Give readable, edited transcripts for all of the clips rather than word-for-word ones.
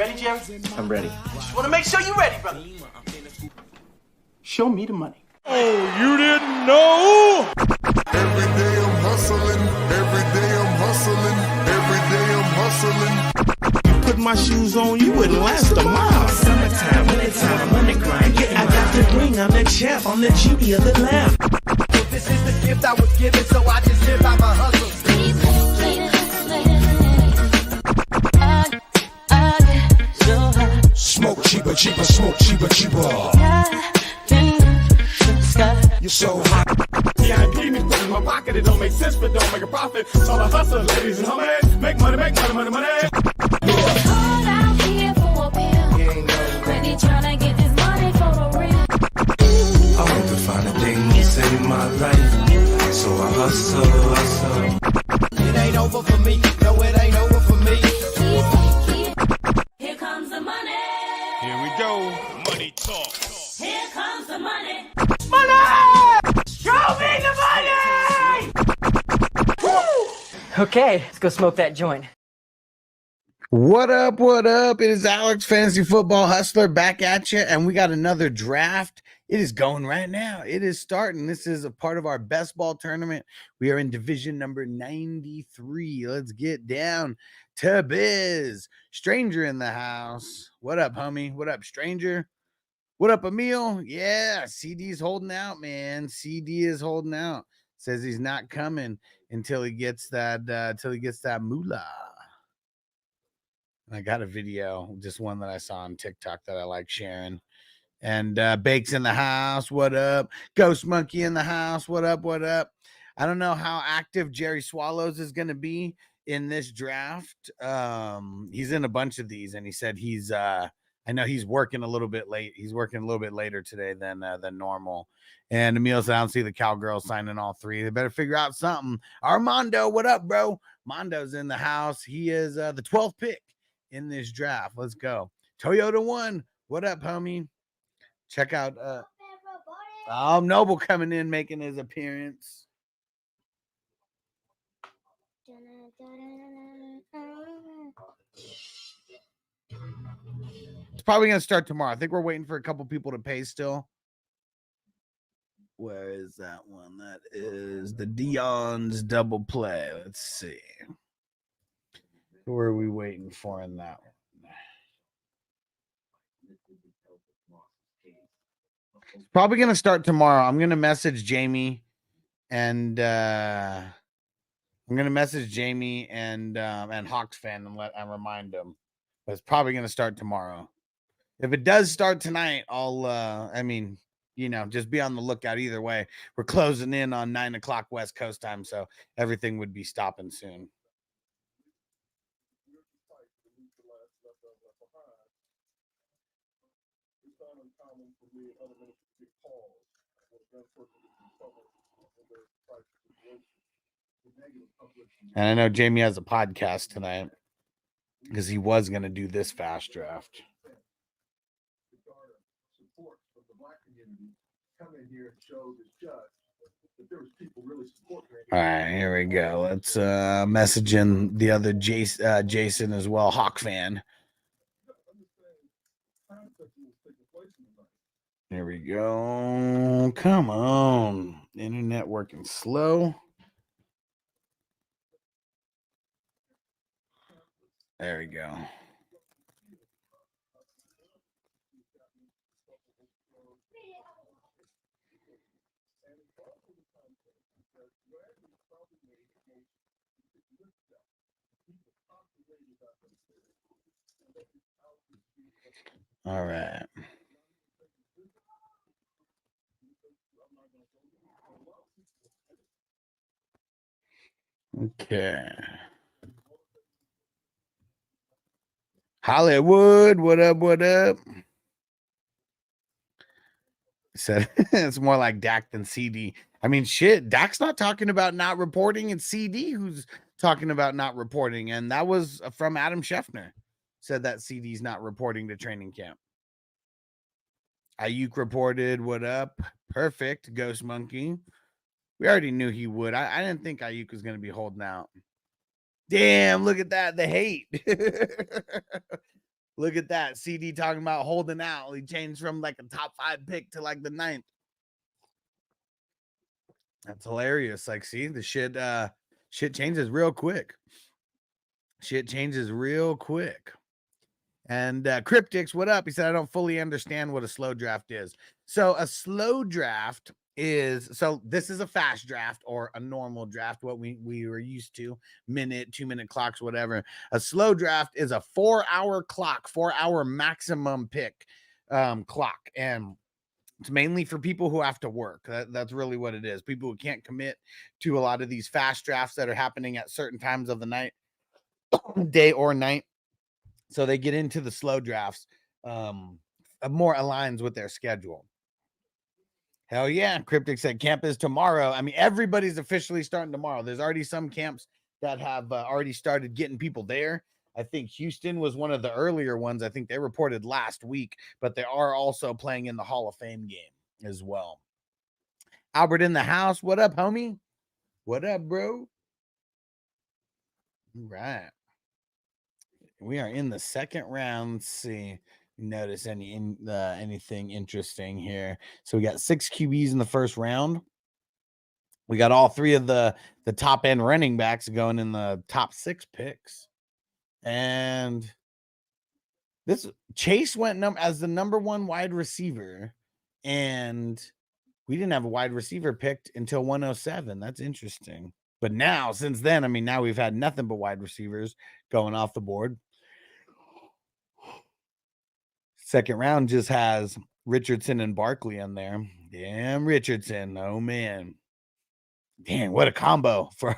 Ready, Jerry? I'm ready. Just want to make sure you're ready, brother. Show me the money. Oh, you didn't know? Every day I'm hustling. Every day I'm hustling. Every day I'm hustling. You put my shoes on, you wouldn't last a mile. Summertime, wintertime, I'm on the grind. Yeah, I got the ring, I'm the champ, I'm the genie of the lamp. This is the gift I was given, so I just live by my hustle. Smoke cheaper, cheaper, smoke cheaper, cheaper. You're so hot. VIP me put in my pocket, it don't make sense, but don't make a profit. So I hustle, ladies and homies. Make money, money, money, money. Call out here for a pill. Ready tryna get this money for the real. I want to find a thing to save my life. So I hustle. It ain't over for me. No, it ain't over for me. Here comes the money. Here we go. Money talk. Here comes the money. Show me the money! Okay, let's go smoke that joint. What up? What up? It is Alex, Fantasy Football Hustler, back at you, and we got another draft. It is going right now. It is starting. This is a part of our best ball tournament. We are in division number 93. Let's get down to biz. Stranger in the house. What up, homie? What up, stranger? What up, Emil? Yeah, CD's holding out, man. CD is holding out. Says he's not coming until he gets that moolah. I got a video, just one that I saw on TikTok that I like sharing. And Bake's in the house. What up? Ghost Monkey in the house. What up? What up? I don't know how active Jerry Swallows is going to be in this draft. He's in a bunch of these, and he said he's I know he's working a little bit late. He's working a little bit later today than normal. And Emil said, I don't see the Cowgirls signing all three. They better figure out something. Armando, what up, bro? Mondo's in the house. He is the 12th pick in this draft. Let's go. Toyota 1. What up, homie? Check out Noble coming in, making his appearance. It's probably going to start tomorrow. I think we're waiting for a couple people to pay still. Where is that one? That is the Dion's double play. Let's see. Who are we waiting for in that one? It's probably going to start tomorrow. I'm going to message Jamie and Hawks fan and remind them. But it's probably going to start tomorrow. If it does start tonight, I'll just be on the lookout either way. We're closing in on 9 o'clock West Coast time, so everything would be stopping soon. And I know Jamie has a podcast tonight because he was going to do this fast draft. All right, here we go. Let's message in the other Jason as well, Hawk fan. Here we go. Come on. Internet working slow. There we go. All right. Okay. Hollywood, what up, what up? Said it's more like Dak than CD. I mean, shit, Dak's not talking about not reporting. It's CD who's talking about not reporting. And that was from Adam Scheffner. Said that CD's not reporting to training camp. Ayuk reported, what up? Perfect, Ghost Monkey. We already knew he would. I didn't think Ayuk was going to be holding out. Damn, look at that. The hate. Look at that. CD talking about holding out. He changed from like a top 5 pick to like the 9th. That's hilarious. Like, see, the shit changes real quick. Shit changes real quick. And Cryptics, what up? He said, I don't fully understand what a slow draft is. So a slow draft is, so this is a fast draft or a normal draft, what we were used to, minute, 2-minute clocks, whatever. A slow draft is a 4-hour clock, 4-hour maximum pick clock. And it's mainly for people who have to work. That's really what it is. People who can't commit to a lot of these fast drafts that are happening at certain times of the night, day or night. So they get into the slow drafts, more aligns with their schedule. Hell yeah. Cryptic said camp is tomorrow. I mean, everybody's officially starting tomorrow. There's already some camps that have already started getting people there. I think Houston was one of the earlier ones. I think they reported last week, but they are also playing in the Hall of Fame game as well. Albert in the house. What up, homie? What up, bro? All right. We are in the second round. Let's see. Notice anything interesting here. So we got 6 QBs in the first round. We got all 3 of the top end running backs going in the top 6 picks. And this Chase went as the number 1 wide receiver, and we didn't have a wide receiver picked until 107. That's interesting. But now, since then, I mean, now we've had nothing but wide receivers going off the board. Second round just has Richardson and Barkley in there. Damn, Richardson. Oh, man. Damn, what a combo for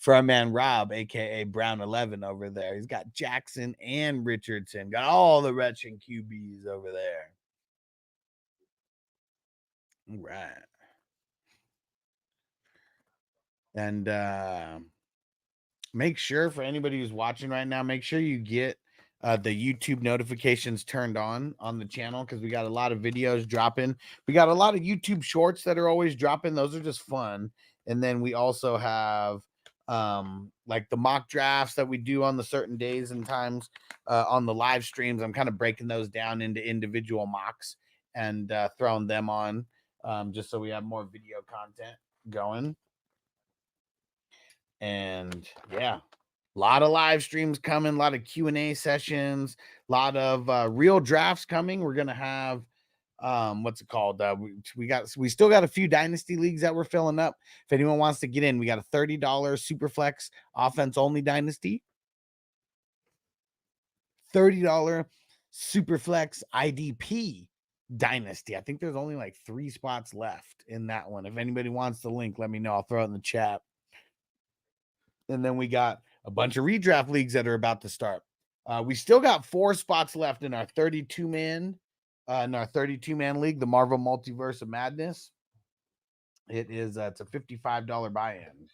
our man Rob, a.k.a. Brown 11 over there. He's got Jackson and Richardson. Got all the Russian QBs over there. All right. And make sure, for anybody who's watching right now, make sure you get the YouTube notifications turned on the channel, because we got a lot of videos dropping. We got a lot of YouTube shorts that are always dropping. Those are just fun. And then we also have like the mock drafts that we do on the certain days and times on the live streams. I'm kind of breaking those down into individual mocks and throwing them on just so we have more video content going. And yeah, a lot of live streams coming, a lot of Q&A sessions, a lot of real drafts coming. We're going to have, what's it called? We still got a few dynasty leagues that we're filling up. If anyone wants to get in, we got a $30 Superflex offense only dynasty, $30 Superflex IDP dynasty. I think there's only like 3 spots left in that one. If anybody wants the link, let me know. I'll throw it in the chat. And then we got a bunch of redraft leagues that are about to start. We still got 4 spots left in our 32-man league, the Marvel Multiverse of Madness. It's a $55 buy-in.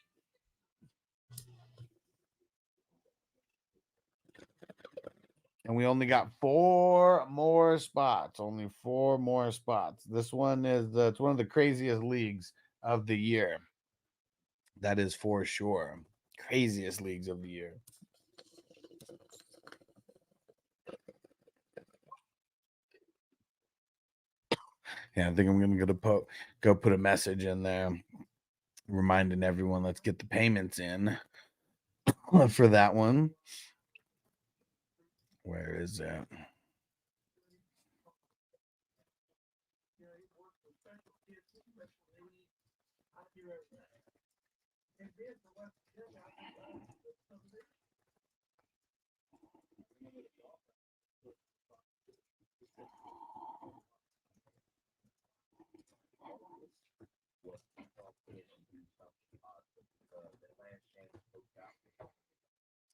And we only got 4 more spots. Only 4 more spots. This one is it's one of the craziest leagues of the year. That is for sure. Craziest leagues of the year. Yeah, I think I'm gonna go put a message in there reminding everyone, let's get the payments in for that one. Where is that?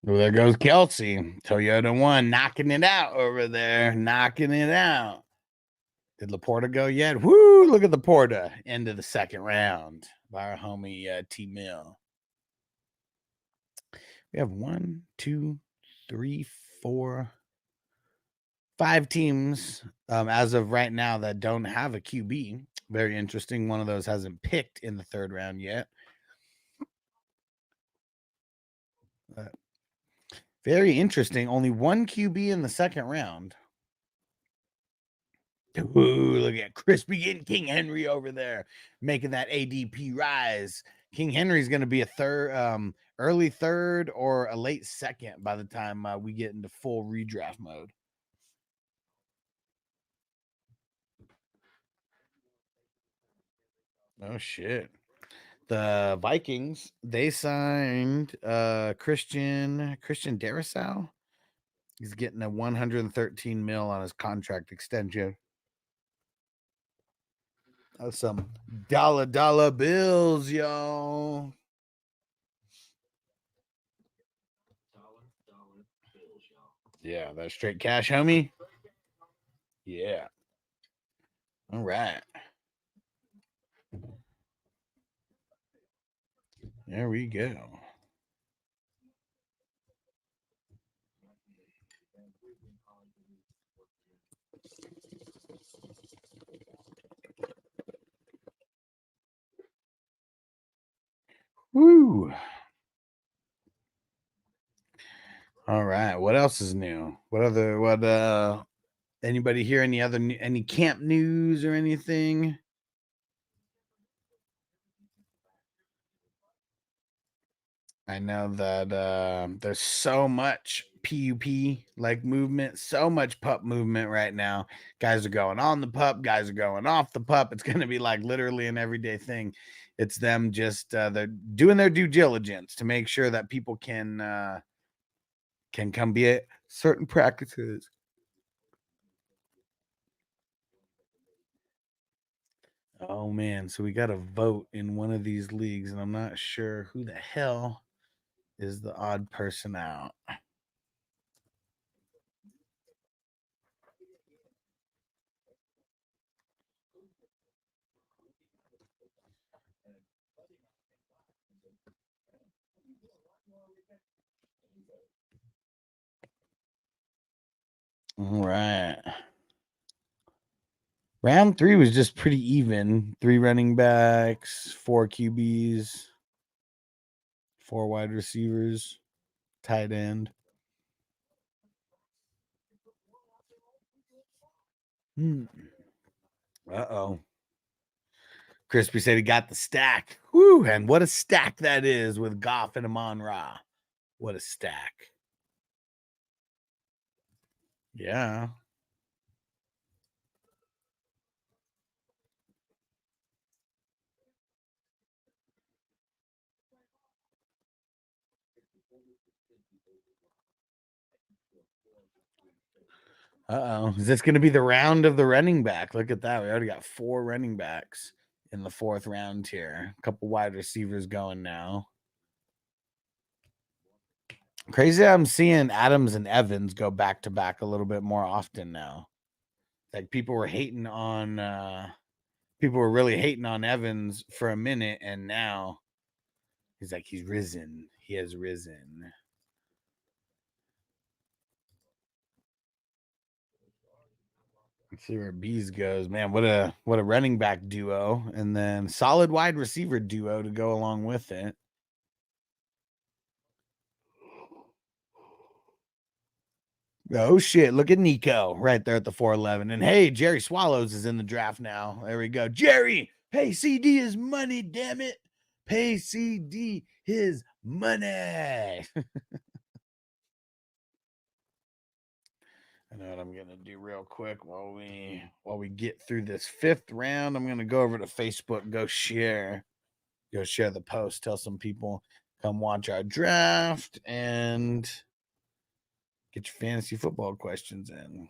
Well, there goes Kelsey. Toyota 1 knocking it out over there. Knocking it out. Did Laporta go yet? Woo! Look at Laporta. End of the second round by our homie T-Mill. We have 1, 2, 3, 4, 5 teams as of right now that don't have a QB. Very interesting. One of those hasn't picked in the third round yet. Very interesting. Only one QB in the second round. Ooh, look at Crispy getting King Henry over there, making that ADP rise. King Henry's going to be a early third or a late second by the time we get into full redraft mode. Oh shit. The Vikings, they signed Christian Darrisaw. He's getting a 113 mil on his contract extension. That's some dollar bills, y'all. Yeah, that's straight cash, homie. Yeah. All right. There we go. Woo. All right. What else is new? Anybody hear any camp news or anything? I know that there's so much PUP like movement, so much pup movement right now. Guys are going on the pup, guys are going off the pup. It's going to be like literally an everyday thing. It's them just they're doing their due diligence to make sure that people can come be at certain practices. Oh man, so we got to vote in one of these leagues, and I'm not sure who the hell is the odd person out. All right. Round 3 was just pretty even. 3 running backs, 4 QBs, 4 wide receivers, tight end. Uh-oh. Crispy said he got the stack. Woo, and what a stack that is with Goff and Amon-Ra. What a stack. Yeah. Uh-oh. Is this going to be the round of the running back? Look at that. We already got 4 running backs in the 4th round here. A couple wide receivers going now. Crazy I'm seeing Adams and Evans go back to back a little bit more often now. Like people were hating on people were really hating on Evans for a minute, and now he's like he's risen. He has risen. Let's see where Bees goes. Man, what a running back duo, and then solid wide receiver duo to go along with it. Oh shit, look at Nico right there at the 411. And hey, Jerry Swallows is in the draft now. There we go. Jerry, pay CD his money, damn it. Pay CD his money. I know what I'm gonna do real quick while we get through this 5th round. I'm gonna go over to Facebook, go share the post, tell some people come watch our draft and get your fantasy football questions in.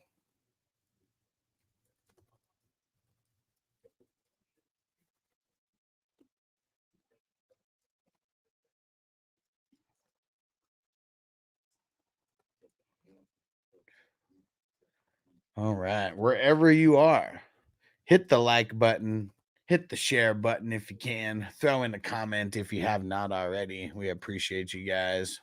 All right, wherever you are, hit the like button, hit the share button if you can, throw in a comment if you have not already. We appreciate you guys.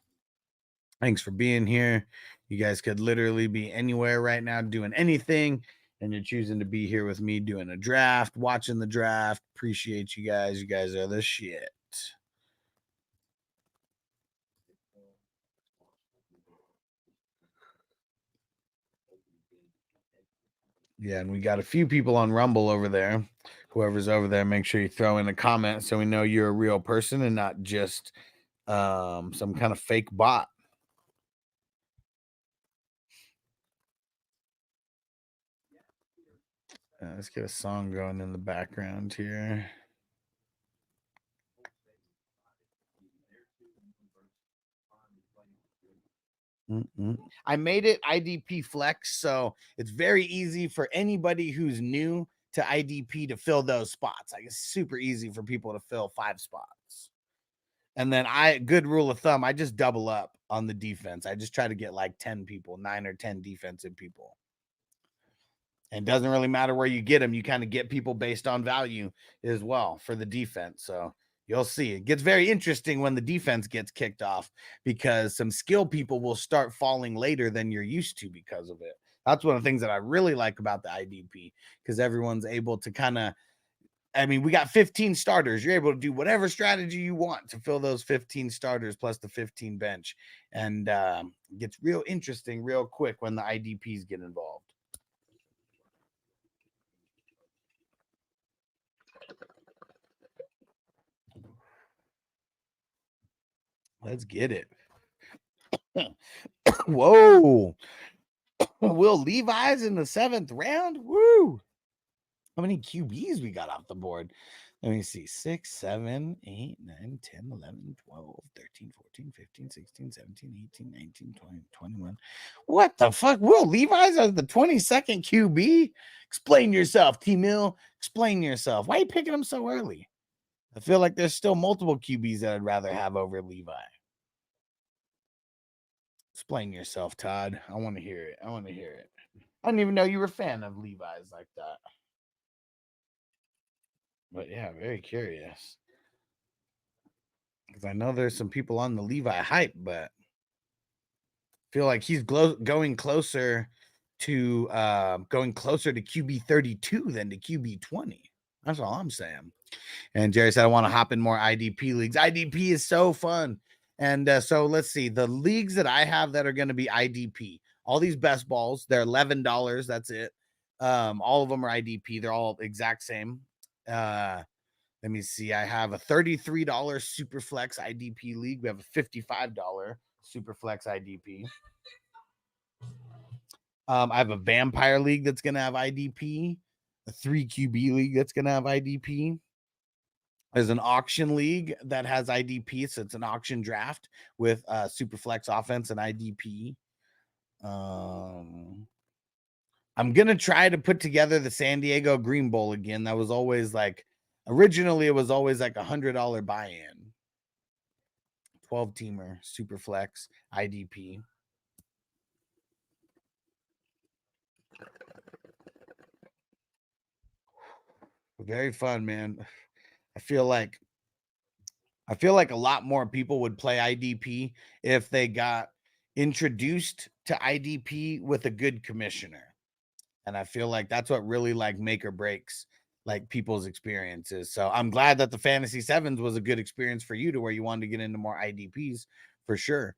Thanks for being here. You guys could literally be anywhere right now doing anything, and you're choosing to be here with me doing a draft, watching the draft. Appreciate you guys. You guys are the shit. Yeah, and we got a few people on Rumble over there. Whoever's over there, make sure you throw in a comment so we know you're a real person and not just some kind of fake bot. Let's get a song going in the background here. I made it IDP Flex, so it's very easy for anybody who's new to IDP to fill those spots. Like, it's super easy for people to fill 5 spots. And then good rule of thumb, I just double up on the defense. I just try to get like 10 people, 9 or 10 defensive people. And it doesn't really matter where you get them. You kind of get people based on value as well for the defense. So you'll see it gets very interesting when the defense gets kicked off, because some skill people will start falling later than you're used to because of it. That's one of the things that I really like about the IDP, because everyone's able to kind of, I mean, we got 15 starters. You're able to do whatever strategy you want to fill those 15 starters plus the 15 bench. And it gets real interesting real quick when the IDPs get involved. Let's get it. Whoa. Will Levi's in the 7th round? Woo. How many QBs we got off the board? Let me see. 6, 7, 8, 9, 10, 11, 12, 13, 14, 15, 16, 17, 18, 19, 20, 21. What the fuck? Will Levi's as the 22nd QB? Explain yourself, T-Mill. Explain yourself. Why are you picking him so early? I feel like there's still multiple QBs that I'd rather have over Levi. Explain yourself, Todd. I want to hear it. I want to hear it. I didn't even know you were a fan of Levi's like that. But yeah, very curious. Because I know there's some people on the Levi hype, but I feel like he's going closer to QB 32 than to QB 20. That's all I'm saying. And Jerry said, I want to hop in more IDP leagues. IDP is so fun. And so let's see. The leagues that I have that are going to be IDP, all these best balls, they're $11. That's it. All of them are IDP. They're all exact same. Let me see. I have a $33 Superflex IDP league. We have a $55 Superflex IDP. I have a Vampire league that's going to have IDP. A 3 QB league that's going to have IDP. There's an auction league that has IDP, so it's an auction draft with Superflex offense and IDP. I'm going to try to put together the San Diego Green Bowl again. That was always like, originally it was always like $100 buy-in. 12-teamer, Superflex, IDP. Very fun, man. I feel like a lot more people would play IDP if they got introduced to IDP with a good commissioner. And I feel like that's what really like make or breaks like people's experiences. So I'm glad that the Fantasy Sevens was a good experience for you to where you wanted to get into more IDPs for sure.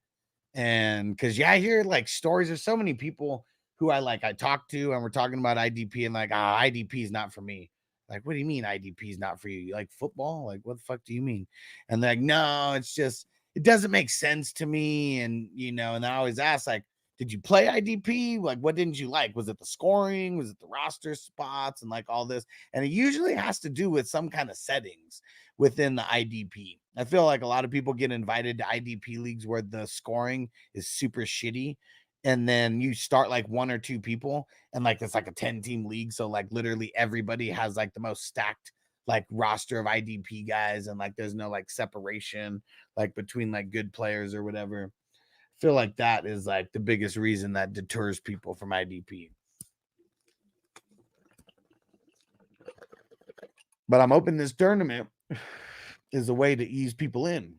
And because I hear like stories of so many people who I talk to and we're talking about IDP and like, IDP is not for me. Like, what do you mean IDP is not for you? You like football? Like, what the fuck do you mean? And they're like, no, it's just, it doesn't make sense to me. And, and I always ask, like, did you play IDP? Like, what didn't you like? Was it the scoring? Was it the roster spots and like all this? And it usually has to do with some kind of settings within the IDP. I feel like a lot of people get invited to IDP leagues where the scoring is super shitty. And then you start like 1 or 2 people and like it's like a 10-team league. So like literally everybody has like the most stacked like roster of IDP guys. And like there's no like separation like between like good players or whatever. I feel like that is like the biggest reason that deters people from IDP. But I'm hoping this tournament is a way to ease people in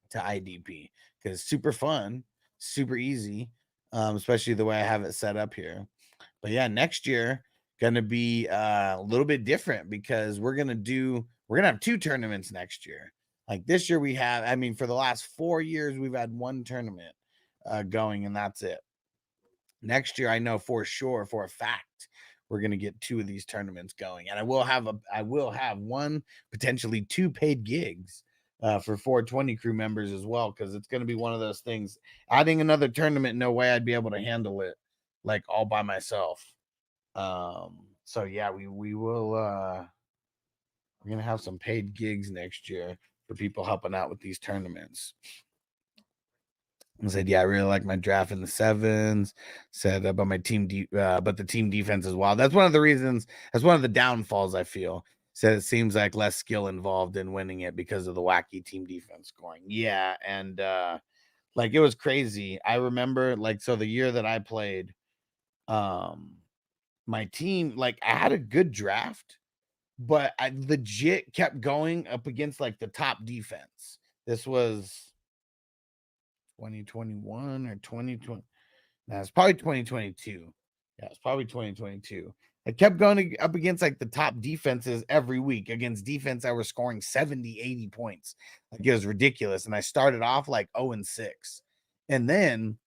to IDP because it's super fun, super easy, especially the way I have it set up here. But yeah, next year gonna be a little bit different because we're gonna have 2 tournaments next year. Like this year we have, for the last 4 years we've had 1 tournament going and that's it. Next year I know for sure, for a fact, we're going to get 2 of these tournaments going, and I will have 1, potentially 2 paid gigs for 420 crew members as well, because it's going to be one of those things. Adding another tournament, no way I'd be able to handle it like all by myself. So yeah, we will we're gonna have some paid gigs next year for people helping out with these tournaments. I said, yeah, I really like my draft in the 7s. Said about my team, but the team defense as well. That's one of the reasons. That's one of the downfalls I feel. Said it seems like less skill involved in winning it because of the wacky team defense scoring. Yeah, and like it was crazy. I remember like so the year that I played, my team, like I had a good draft, but I legit kept going up against like the top defense. This was 2021 or 2020. No, it's probably 2022. Yeah, it's probably 2022. I kept going up against like the top defenses every week against defense that were scoring 70, 80 points. Like it was ridiculous. And I started off like 0-6. And then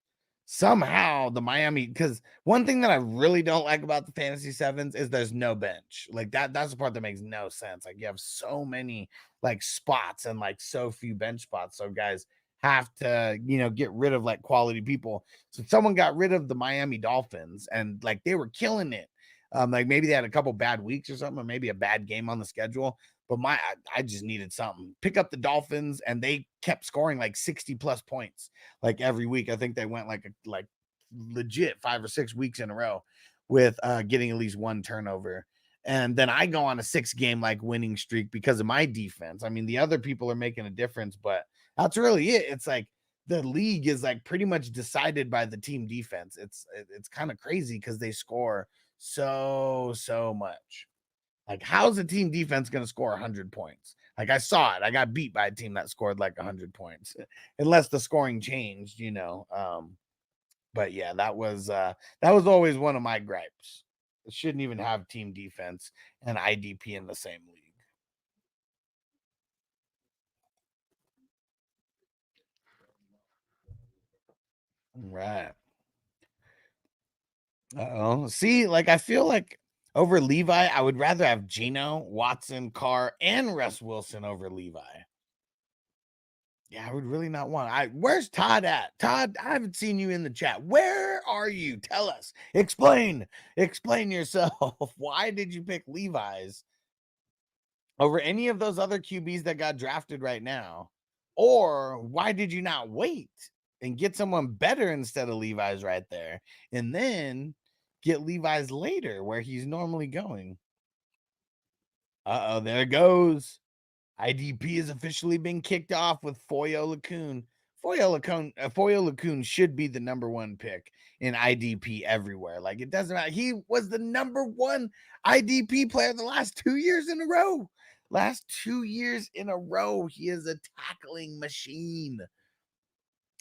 somehow the Miami, because one thing that I really don't like about the fantasy 7s is there's no bench. Like that's the part that makes no sense. Like you have so many like spots and like so few bench spots. So guys have to, get rid of like quality people. So someone got rid of the Miami Dolphins and like they were killing it. Like maybe they had a couple bad weeks or something, or maybe a bad game on the schedule. But I just needed something. Pick up the Dolphins, and they kept scoring like 60 plus points like every week. I think they went like legit 5 or 6 weeks in a row with getting at least 1 turnover. And then I go on a 6-game like winning streak because of my defense. I mean, the other people are making a difference, but that's really it. It's like the league is like pretty much decided by the team defense. It's kind of crazy because they score so much. Like, how's a team defense going to score 100 points? Like, I saw it. I got beat by a team that scored like 100 points, unless the scoring changed, But yeah, that was always one of my gripes. It shouldn't even have team defense and IDP in the same league. Right. Uh-oh. See, like I feel like over Levi, I would rather have Geno, Watson, Carr, and Russ Wilson over Levi. Yeah, I would really not want. Where's Todd at? Todd, I haven't seen you in the chat. Where are you? Tell us. Explain yourself. Why did you pick Levi's over any of those other QBs that got drafted right now? Or why did you not wait and get someone better instead of Levi's right there, and then get Levi's later where he's normally going? Uh-oh, there it goes. IDP has officially been kicked off with Foyo Lacoon. Foyo Lacoon should be the number 1 pick in IDP everywhere. Like, it doesn't matter. He was the number 1 IDP player the last 2 years in a row. Last 2 years in a row, he is a tackling machine.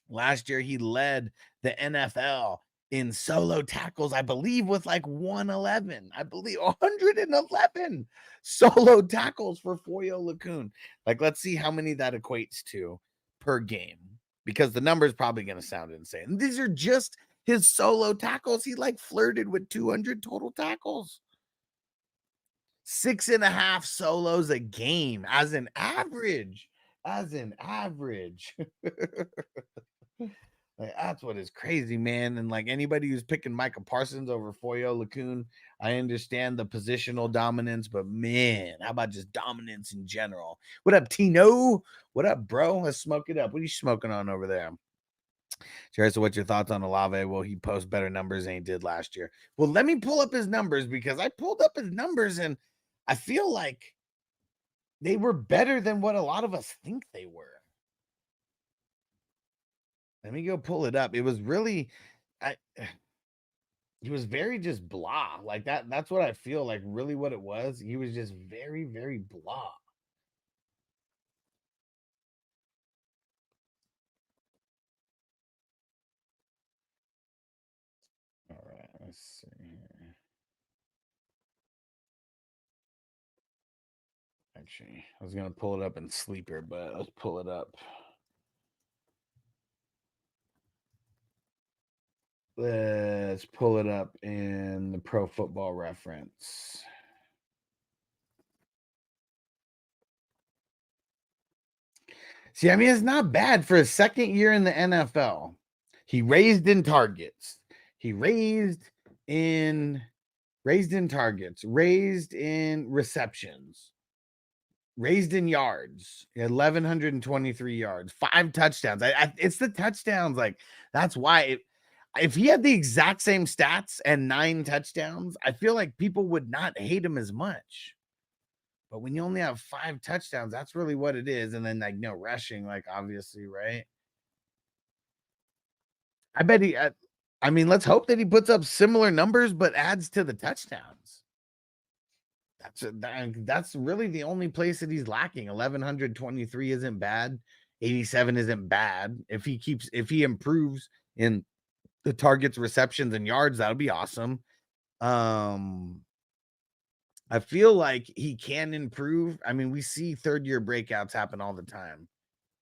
Last year, he led the NFL in solo tackles, I believe, with like 111. I believe 111 solo tackles for Foyo Lacoon. Like, let's see how many that equates to per game, because the number is probably going to sound insane. And these are just his solo tackles. He like flirted with 200 total tackles. 6.5 solos a game as an average. Like, that's what is crazy, man. And like anybody who's picking Micah Parsons over Foyo Lacoon, I understand the positional dominance, but man, how about just dominance in general? What up, Tino? What up, bro? Let's smoke it up. What are you smoking on over there? Jerry, so what's your thoughts on Olave? Will he post better numbers than he did last year? Well, let me pull up his numbers, because I pulled up his numbers and I feel like they were better than what a lot of us think they were. Let me go pull it up. It was really, he was very just blah like that. That's what I feel like really what it was. He was just very, very blah. All right, let's see here. Actually, I was going to pull it up in Sleeper, but let's pull it up. Let's pull it up in the Pro Football Reference. See, I mean, it's not bad for a second year in the NFL. He raised in targets. He raised in targets, raised in receptions, raised in yards, 1,123 yards, 5 touchdowns. It's the touchdowns. Like, that's why if he had the exact same stats and 9 touchdowns, I feel like people would not hate him as much. But when you only have 5 touchdowns, that's really what it is. And then, like, no rushing, like, obviously, right? I bet I mean, let's hope that he puts up similar numbers, but adds to the touchdowns. That's really the only place that he's lacking. 1,123 isn't bad. 87 isn't bad. If he improves in the targets, receptions, and yards, that'll be awesome. I feel like he can improve. I mean, we see third-year breakouts happen all the time.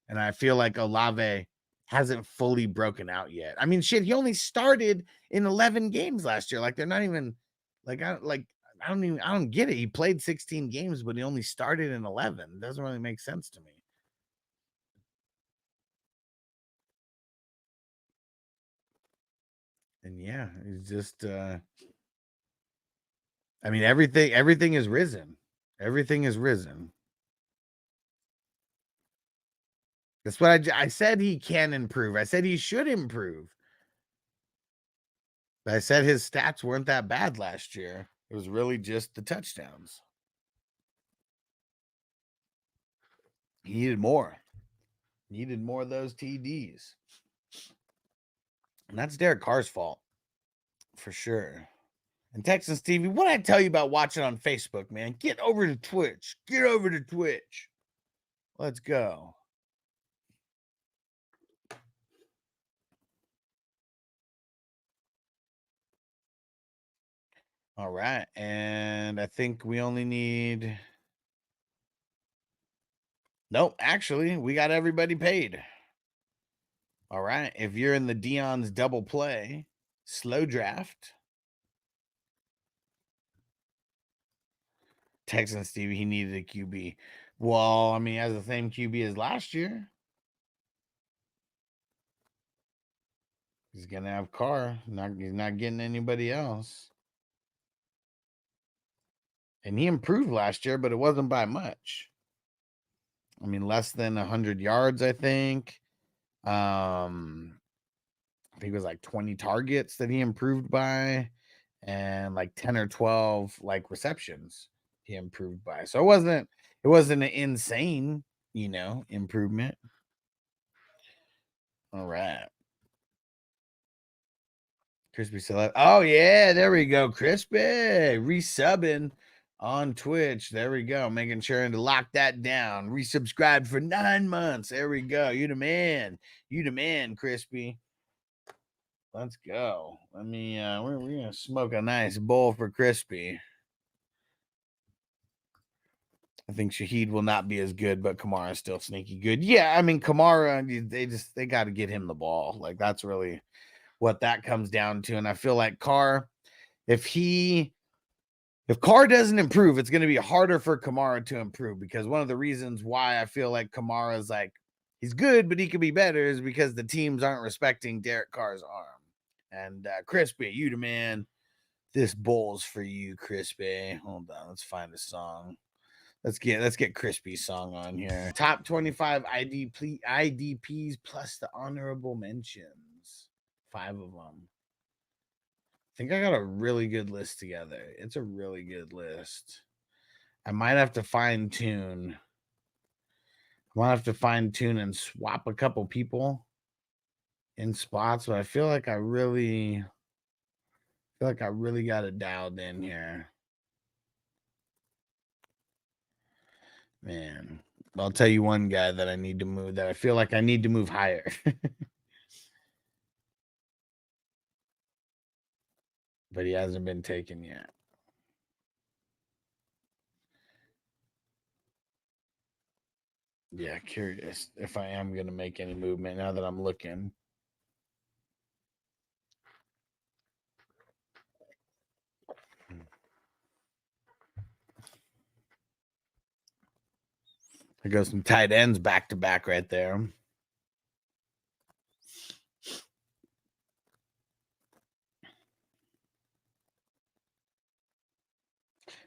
And I feel like Olave hasn't fully broken out yet. I mean, shit, he only started in 11 games last year. Like, they're not even I don't get it. He played 16 games, but he only started in 11. It doesn't really make sense to me. And yeah, he's just I mean, everything is risen. Everything is risen. That's what I said. He can improve. I said he should improve. But I said his stats weren't that bad last year. It was really just the touchdowns. He needed more. Needed more of those TDs. And that's Derek Carr's fault. For sure. And Texan Stevie, what did I tell you about watching on Facebook, man? Get over to Twitch. Get over to Twitch. Let's go. All right. And I think we only need... Nope. Actually, we got everybody paid. All right. If you're in the Dion's double play, slow draft... Texan Stevie, he needed a QB. Well, I mean, he has the same QB as last year. He's gonna have Carr. He's not getting anybody else. And he improved last year, but it wasn't by much. I mean, less than 100 yards, I think. I think it was like 20 targets that he improved by, and like 10 or 12 like receptions he improved by. So it wasn't an insane, improvement. All right. Crispy Select. Oh, yeah, there we go. Crispy resubbing on Twitch. There we go. Making sure to lock that down. Resubscribed for 9 months. There we go. You the man. You the man, Crispy. Let's go. Let me we're gonna smoke a nice bowl for Crispy. I think Shaheed will not be as good, but Kamara's still sneaky good. Yeah, I mean Kamara, they got to get him the ball. Like, that's really what that comes down to. And I feel like Carr, if Carr doesn't improve, it's going to be harder for Kamara to improve, because one of the reasons why I feel like Kamara is like, he's good, but he could be better, is because the teams aren't respecting Derek Carr's arm. And Crispy, you the man. This bowl's for you, Crispy. Hold on, let's find a song. Let's get Crispy's song on here. Top 25 IDPs plus the honorable mentions. 5 of them. I think I got a really good list together. It's a really good list. I might have to fine tune. And swap a couple people in spots, but I feel like I really got it dialed in here. Man, I'll tell you one guy that I need to move, that I feel like I need to move higher. But he hasn't been taken yet. Yeah, curious if I am going to make any movement now that I'm looking. There goes some tight ends back to back right there.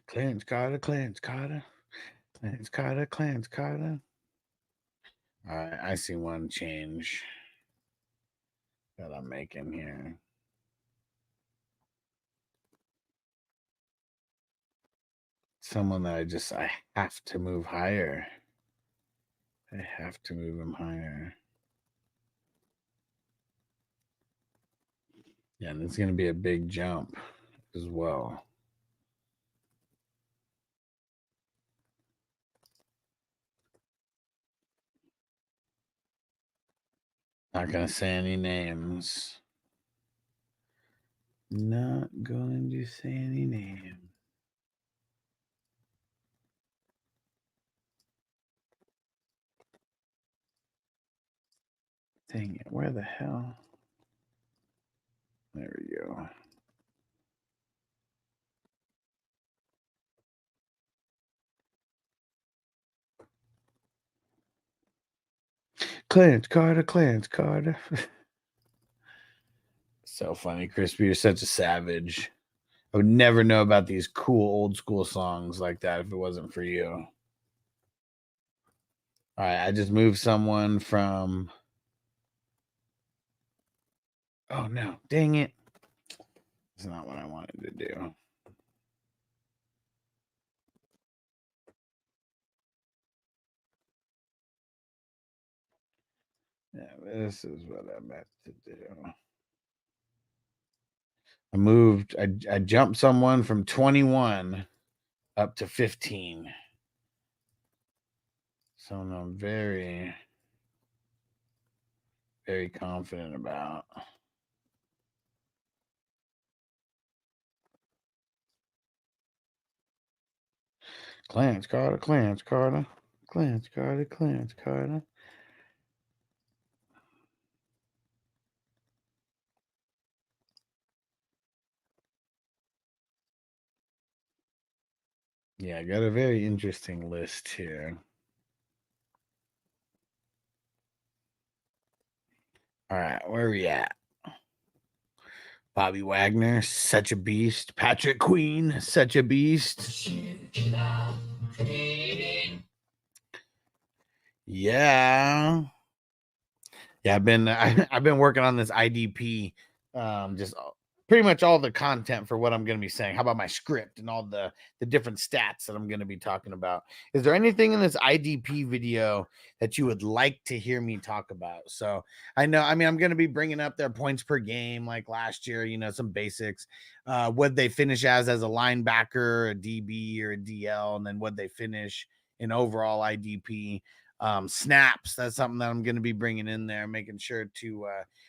Clarence Carter, Clarence Carter, Clarence Carter, Clarence Carter. All right, I see one change that I'm making here. Someone that I have to move higher. I have to move him higher. Yeah, and it's going to be a big jump as well. Not going to say any names. Not going to say any names. Dang it, where the hell? There we go. Clarence Carter, Clarence Carter. So funny, Crispy. You're such a savage. I would never know about these cool old school songs like that if it wasn't for you. All right, I just moved someone from. Oh no, dang it. That's not what I wanted to do. Yeah, this is what I meant to do. I jumped someone from 21 up to 15. So I'm very, very confident about. Clarence Carter, Clarence Carter, Clarence Carter, Clarence Carter. Yeah, I got a very interesting list here. All right, where are we at? Bobby Wagner, such a beast. Patrick Queen, such a beast. Yeah. Yeah, I've been working on this IDP, just pretty much all the content for what I'm going to be saying. How about my script and all the different stats that I'm going to be talking about? Is there anything in this IDP video that you would like to hear me talk about? So I'm going to be bringing up their points per game like last year, some basics. What they finish as a linebacker, a DB, or a DL, and then what they finish in overall IDP. Snaps, that's something that I'm going to be bringing in there, making sure to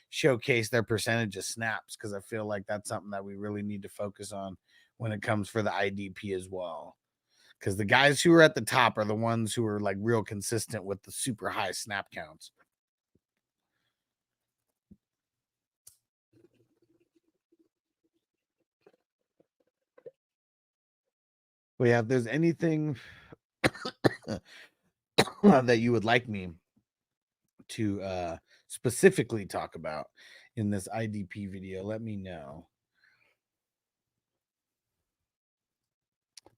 showcase their percentage of snaps, because I feel like that's something that we really need to focus on when it comes for the IDP as well, because the guys who are at the top are the ones who are like real consistent with the super high snap counts. Well, yeah, if there's anything that you would like me to specifically talk about in this IDP video, let me know.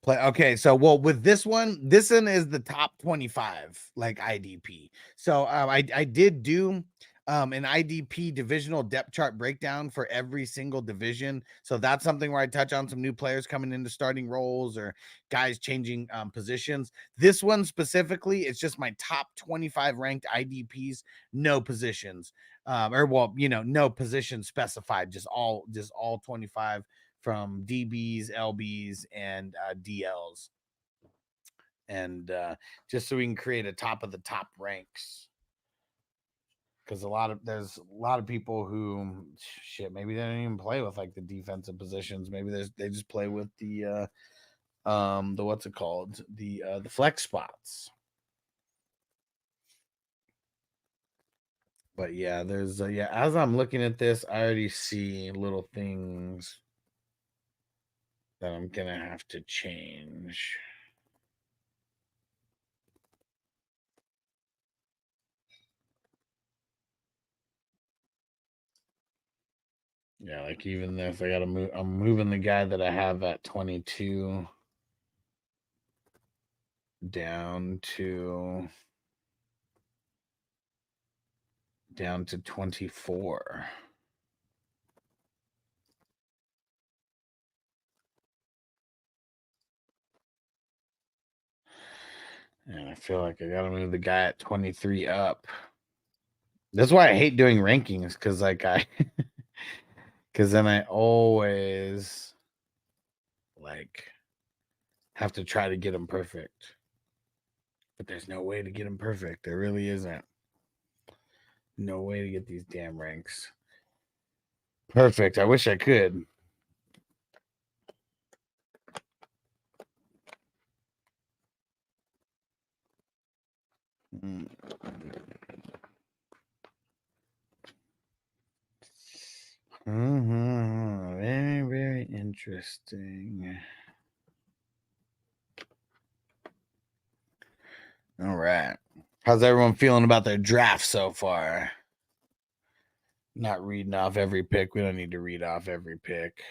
Okay, so with this one is the top 25 like IDP. So I did do an IDP divisional depth chart breakdown for every single division. So that's something where I touch on some new players coming into starting roles or guys changing positions. This one specifically, it's just my top 25 ranked IDPs, no positions, no position specified, just all 25 from DBs, LBs, and DLs, and just so we can create a top of the top ranks. Because there's a lot of people who maybe they don't even play with like the defensive positions. Maybe they just play with the what's it called, the flex spots. But yeah, there's as I'm looking at this, I already see little things that I'm gonna have to change. Yeah, like even if I gotta move, I'm moving the guy that I have at 22 down to 24. And I feel like I gotta move the guy at 23 up. That's why I hate doing rankings, because like because then I always like have to try to get them perfect. But there's no way to get them perfect. There really isn't. No way to get these damn ranks perfect. I wish I could. Very, very interesting. All right. How's everyone feeling about their draft so far? Not reading off every pick. We don't need to read off every pick.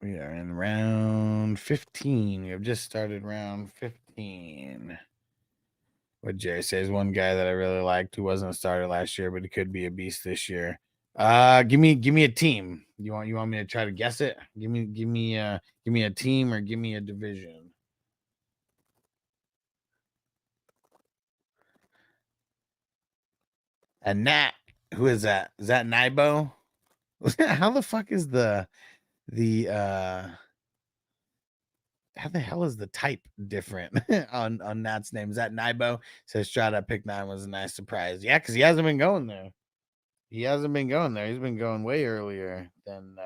We are in round 15. We have just started round 15. What Jerry says, one guy that I really liked who wasn't a starter last year, but he could be a beast this year. Give me a team. You want me to try to guess it? Give me a team or give me a division. And Nat, who is that? Is that Nibo? How the fuck is the how the hell is the type different on Nat's name? Is that Nibo? Says Strata pick 9 was a nice surprise. Yeah, because he hasn't been going there. He hasn't been going there. He's been going way earlier than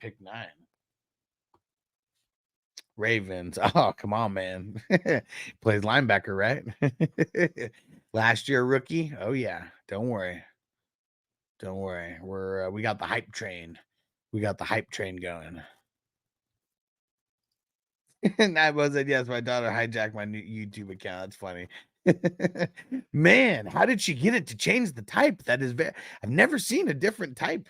pick 9. Ravens. Oh, come on, man. Plays linebacker, right? Last year rookie. Oh yeah. Don't worry. Don't worry. We got the hype train. We got the hype train going. And I said, yes, my daughter hijacked my new YouTube account. That's funny. Man, how did she get it to change the type? That is very, I've never seen a different type.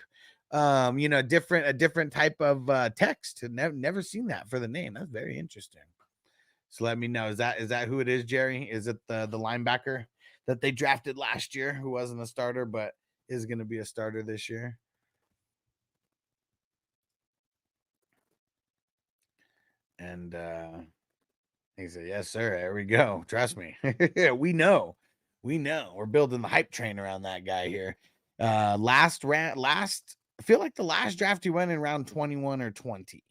A different type of text. Never seen that for the name. That's very interesting. So let me know. Is that who it is, Jerry? Is it the linebacker that they drafted last year who wasn't a starter but is going to be a starter this year? And he said, yes, sir. There we go. Trust me. We know. We're building the hype train around that guy here. I feel like the last draft he went in round 21 or 20.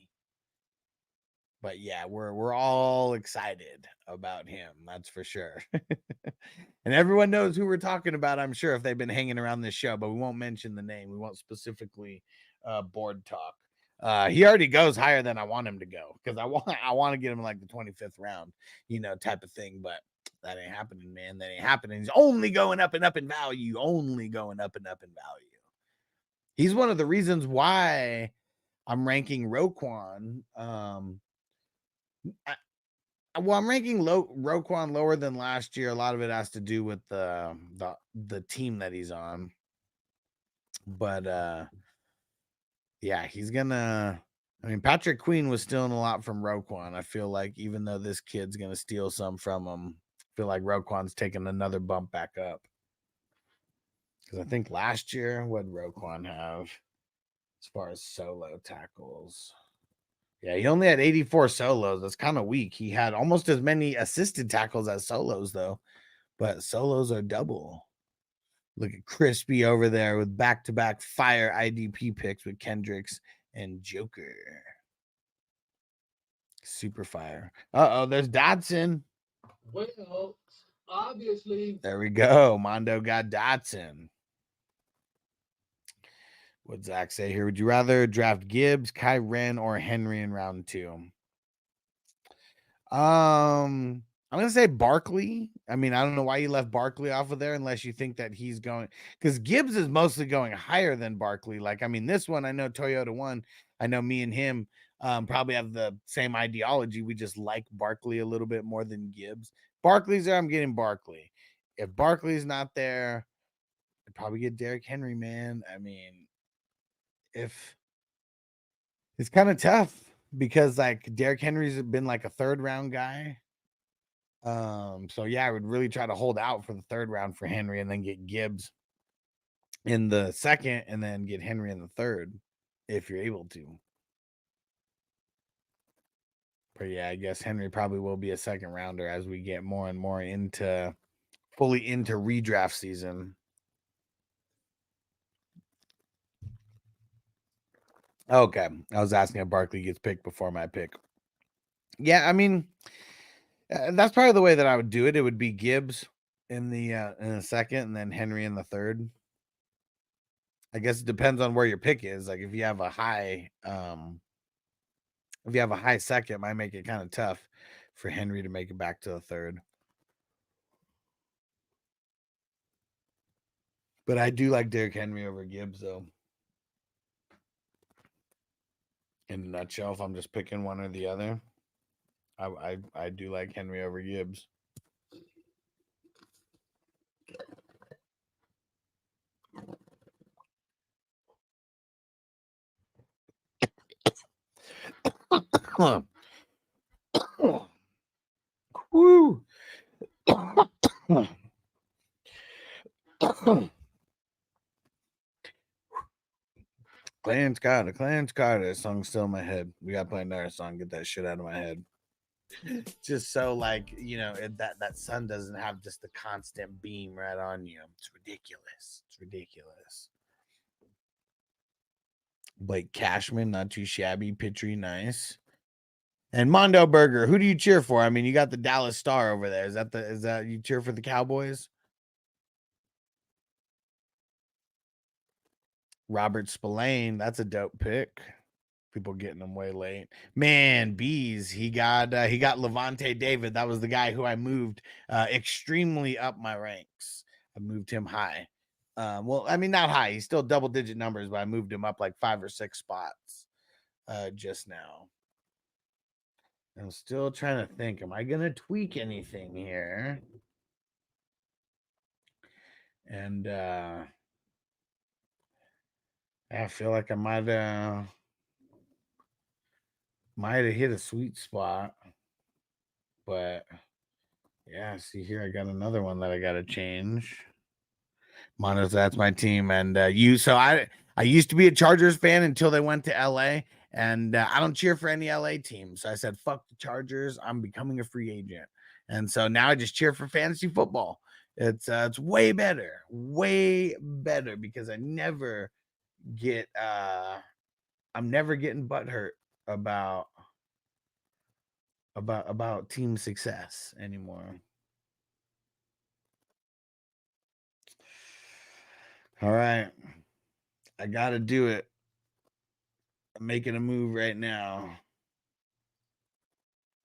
But yeah, we're all excited about him. That's for sure. And everyone knows who we're talking about, I'm sure, if they've been hanging around this show, but we won't mention the name. We won't specifically board talk. He already goes higher than I want him to go, because I want to get him like the 25th round, type of thing. But that ain't happening, man. That ain't happening. He's only going up and up in value. Only going up and up in value. He's one of the reasons why I'm ranking Roquan. I'm ranking Roquan lower than last year. A lot of it has to do with the team that he's on. But yeah, he's gonna. I mean, Patrick Queen was stealing a lot from Roquan. I feel like even though this kid's gonna steal some from him, I feel like Roquan's taking another bump back up. Because I think last year, what did Roquan have as far as solo tackles? Yeah, he only had 84 solos. That's kind of weak. He had almost as many assisted tackles as solos, though. But solos are double. Look at Crispy over there with back-to-back fire IDP picks with Kendricks and Joker. Super fire. Uh-oh, there's Dotson. Well, obviously. There we go. Mondo got Dotson. What'd Zach say here? Would you rather draft Gibbs, Kai Ren, or Henry in round 2? I'm going to say Barkley. I mean, I don't know why you left Barkley off of there unless you think that he's going, because Gibbs is mostly going higher than Barkley. Like, I mean, this one, I know Toyota won. I know me and him probably have the same ideology. We just like Barkley a little bit more than Gibbs. Barkley's there. I'm getting Barkley. if Barkley's not there, I'd probably get Derrick Henry, man. I mean, if it's kind of tough because like Derrick Henry's been like a 3rd round guy. So yeah, I would really try to hold out for the 3rd round for Henry and then get Gibbs in the 2nd and then get Henry in the 3rd if you're able to. But yeah, I guess Henry probably will be a 2nd rounder as we get more and more fully into redraft season. Okay. I was asking if Barkley gets picked before my pick. Yeah, I mean, that's probably the way that I would do it. It would be Gibbs in the 2nd and then Henry in the 3rd. I guess it depends on where your pick is. Like if you have a high 2nd, it might make it kind of tough for Henry to make it back to the 3rd. But I do like Derrick Henry over Gibbs, though. In a nutshell, if I'm just picking one or the other, I do like Henry over Gibbs. Woo! Clarence Carter. That song's still in my head. We gotta play another song, get that shit out of my head. Just so like, you know, that sun doesn't have just the constant beam right on you. It's ridiculous. Blake Cashman, not too shabby. Pitry, nice. And Mondo Burger, who do you cheer for? I mean, you got the Dallas Star over there. Is that you cheer for the Cowboys? Robert Spillane, that's a dope pick. People getting them way late. Man, bees. He got Levante David. That was the guy who I moved extremely up my ranks. I moved him high. Well, I mean, not high. He's still double-digit numbers, but I moved him up like 5 or 6 spots just now. I'm still trying to think. Am I going to tweak anything here? And I feel like I might have hit a sweet spot. But yeah, see here, I got another one that I got to change. Monos, that's my team. And so I used to be a Chargers fan until they went to LA. And I don't cheer for any LA team. So I said, fuck the Chargers. I'm becoming a free agent. And so now I just cheer for fantasy football. It's way better because I never get I'm never getting butthurt about team success anymore. All right. I got to do it. I'm making a move right now.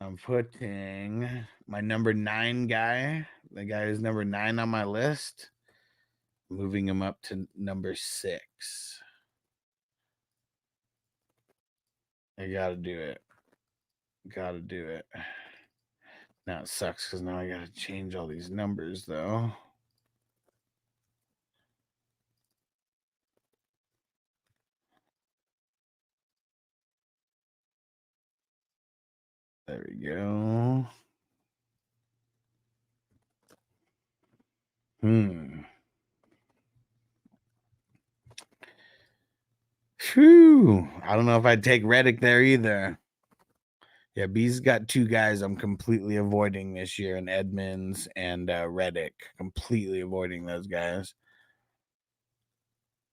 I'm putting my number 9 guy, the guy who's number 9 on my list, moving him up to number 6. I got to do it. Now it sucks because now I got to change all these numbers, though. There we go. Phew. I don't know if I'd take Reddick there either. Yeah, B's got 2 guys I'm completely avoiding this year, and Edmonds and Reddick. Completely avoiding those guys.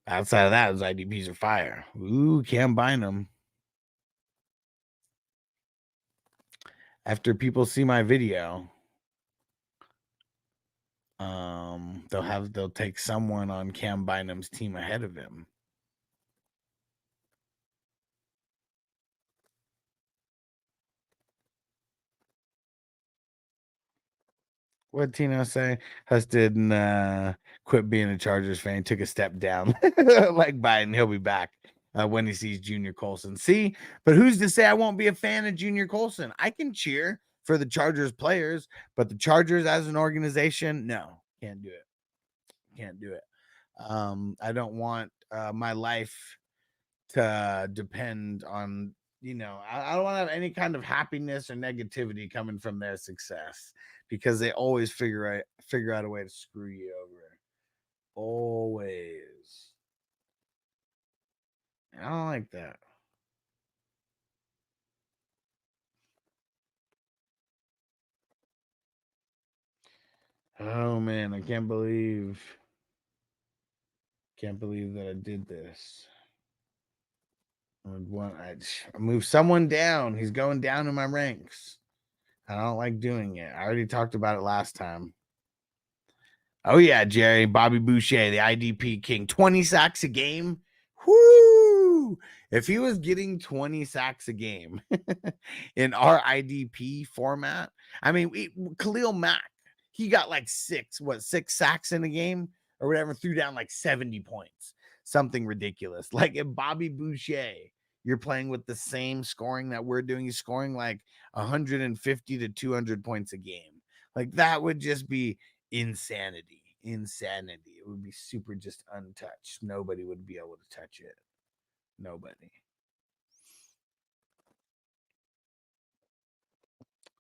Outside of that, those IDPs are fire. Ooh, Cam Bynum. After people see my video, they'll take someone on Cam Bynum's team ahead of him. What did Tino say? Huston quit being a Chargers fan. He took a step down. Like Biden, he'll be back when he sees Junior Colson. See, but who's to say I won't be a fan of Junior Colson? I can cheer for the Chargers players, but the Chargers as an organization, no. Can't do it. Can't do it. I don't want my life to depend on, you know, I don't want to have any kind of happiness or negativity coming from their success, because they always figure out a way to screw you over. Always. I don't like that. Oh man, I can't believe that I did this. I moved someone down. He's going down in my ranks. I don't like doing it. I already talked about it last time. Oh yeah, Jerry, Bobby Boucher, the IDP king, 20 sacks a game. Whoo! If he was getting 20 sacks a game in our IDP format, I mean, Khalil Mack, he got like 6 sacks in a game or whatever, threw down like 70 points, something ridiculous. Like if Bobby Boucher, you're playing with the same scoring that we're doing, he's scoring like 150 to 200 points a game. Like that would just be insanity. It would be super just untouched. Nobody would be able to touch it. Nobody.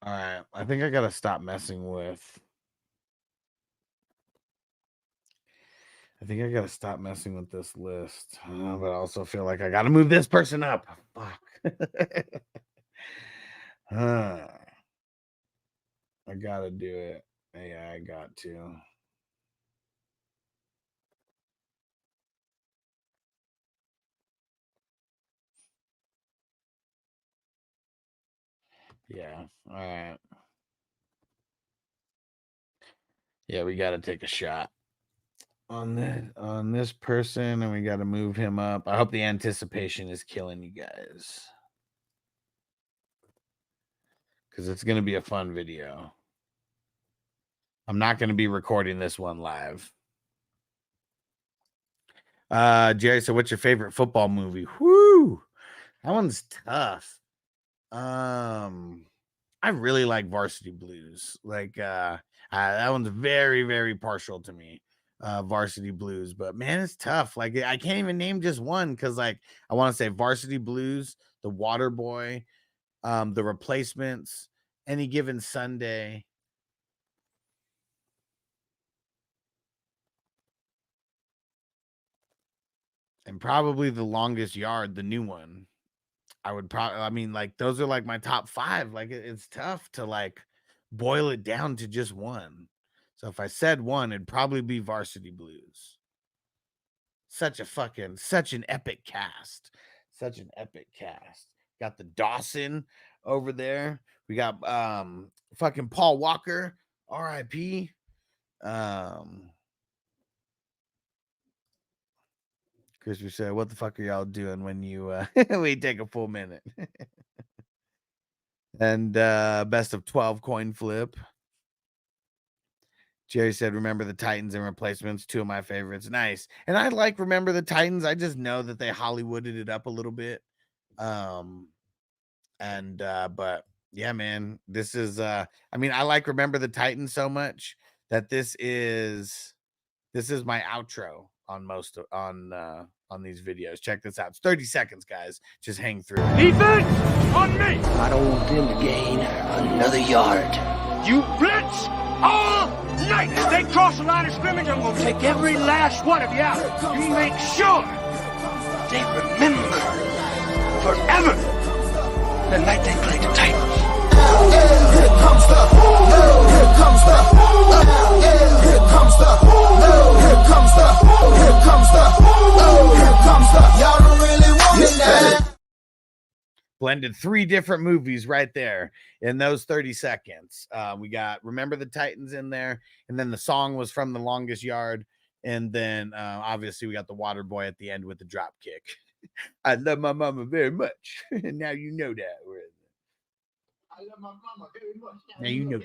All right, I think I gotta stop messing with this list, but I also feel like I gotta move this person up. Fuck. I gotta do it. Yeah, I got to. Yeah. All right. Yeah, we got to take a shot on this person, and we got to move him up. I hope the anticipation is killing you guys, because it's going to be a fun video. I'm not going to be recording this one live. Jerry, so what's your favorite football movie? Whoo! That one's tough. I really like Varsity Blues. Like that one's very, very partial to me. Varsity Blues, but man, it's tough. Like I can't even name just one, because like I want to say Varsity Blues, The Water Boy, The Replacements, Any Given Sunday. And probably The Longest Yard, the new one. I mean, like those are like my top 5. Like it's tough to like boil it down to just one. So if I said one, it'd probably be Varsity Blues. Such an epic cast. Such an epic cast. Got the Dawson over there. We got fucking Paul Walker, RIP. Chris, we said, what the fuck are y'all doing when you we take a full minute? And best of 12 coin flip. Jerry said, remember the Titans and Replacements, 2 of my favorites. Nice. And I like Remember the Titans. I just know that they Hollywooded it up a little bit. But yeah, man, this is I mean, I like Remember the Titans so much that this is my outro on most on these videos. Check this out. It's 30 seconds, guys. Just hang through. Defense on me. I don't want them to gain another yard. You blitz all night. If they cross the line of scrimmage, I'm going to take every last one of you out. You make sure They remember forever the night they played the Titans. Here comes the, here comes the, here comes the, here comes the, here comes the, here comes the. Y'all don't really want me now. Blended 3 different movies right there in those 30 seconds. We got Remember the Titans in there, and then the song was from The Longest Yard, and then obviously we got The Water Boy at the end with the drop kick. I love my mama very much. Now you know that. I love my mama very much. Now you know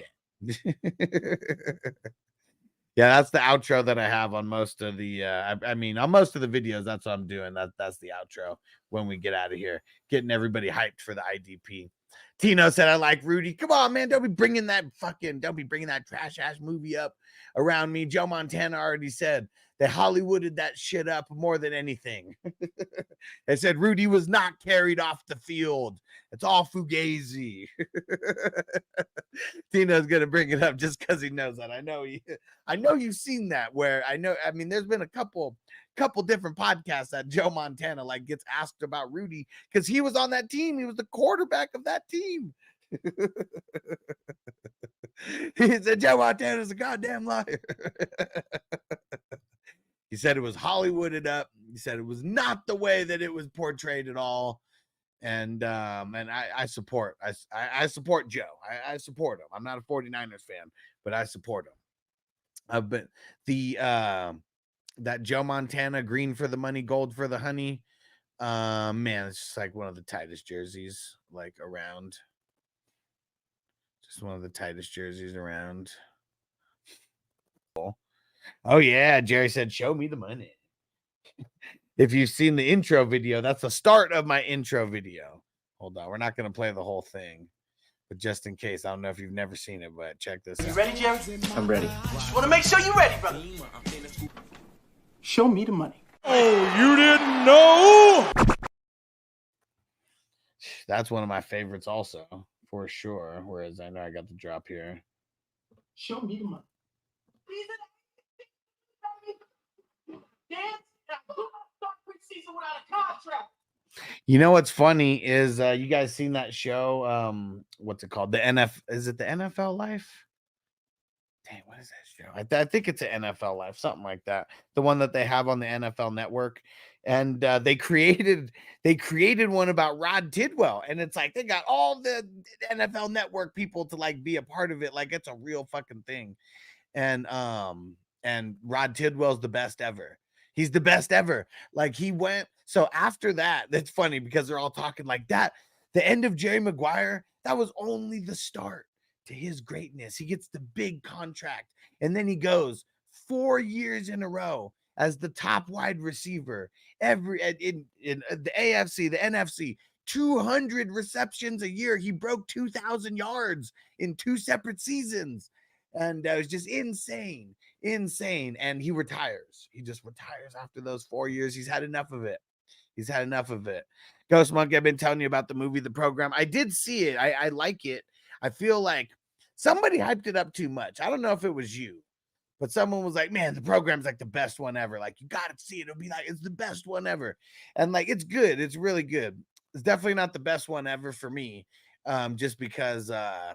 that. Yeah, that's the outro that I have on most of the I mean on most of the videos. That's what I'm doing. That's the outro when we get out of here, getting everybody hyped for the IDP. Tino said, I like Rudy. Come on, man. Don't be bringing that trash ass movie up around me. Joe Montana already said they Hollywooded that shit up more than anything. They said Rudy was not carried off the field. It's all Fugazi. Tino's gonna bring it up just because he knows that. I know you've seen that where I mean, there's been a couple different podcasts that Joe Montana like gets asked about Rudy because he was on that team. He was the quarterback of that team. He said Joe Montana's a goddamn liar. He said it was Hollywooded up. He said it was not the way that it was portrayed at all. And I support Joe. I support him. I'm not a 49ers fan, but I support him. But the that Joe Montana, green for the money, gold for the honey. Man, it's just like one of the tightest jerseys like around. Just one of the tightest jerseys around. Oh yeah, Jerry said, "Show me the money." If you've seen the intro video, that's the start of my intro video. Hold on, we're not going to play the whole thing, but just in case, I don't know if you've never seen it, but check this out. You ready, Jerry? I'm ready. Just want to make sure you're ready, brother. Show me the money. Oh, you didn't know? That's one of my favorites also, for sure. Whereas I know I got the drop here. Show me the money. Season without a contract. You know what's funny is you guys seen that show? What's it called? Is it the NFL Life? Dang, what is that show? I think it's an NFL Life, something like that. The one that they have on the NFL Network, and they created one about Rod Tidwell, and it's like they got all the NFL Network people to like be a part of it, like it's a real fucking thing. And Rod Tidwell's the best ever. He's the best ever. Like he went. So after that, that's funny because they're all talking like that. The end of Jerry Maguire, that was only the start to his greatness. He gets the big contract. And then he goes 4 years in a row as the top wide receiver. In the AFC, the NFC, 200 receptions a year. He broke 2,000 yards in 2 separate seasons. And it was just insane. And he retires. He just retires after those 4 years. He's had enough of it. Ghost Monkey, I've been telling you about the movie, The Program. I did see it. I like it. I feel like somebody hyped it up too much. I don't know if it was you, but someone was like, man, The Program's like the best one ever. Like, you got to see it. It'll be like, it's the best one ever. And like, it's good. It's really good. It's definitely not the best one ever for me. Just because, I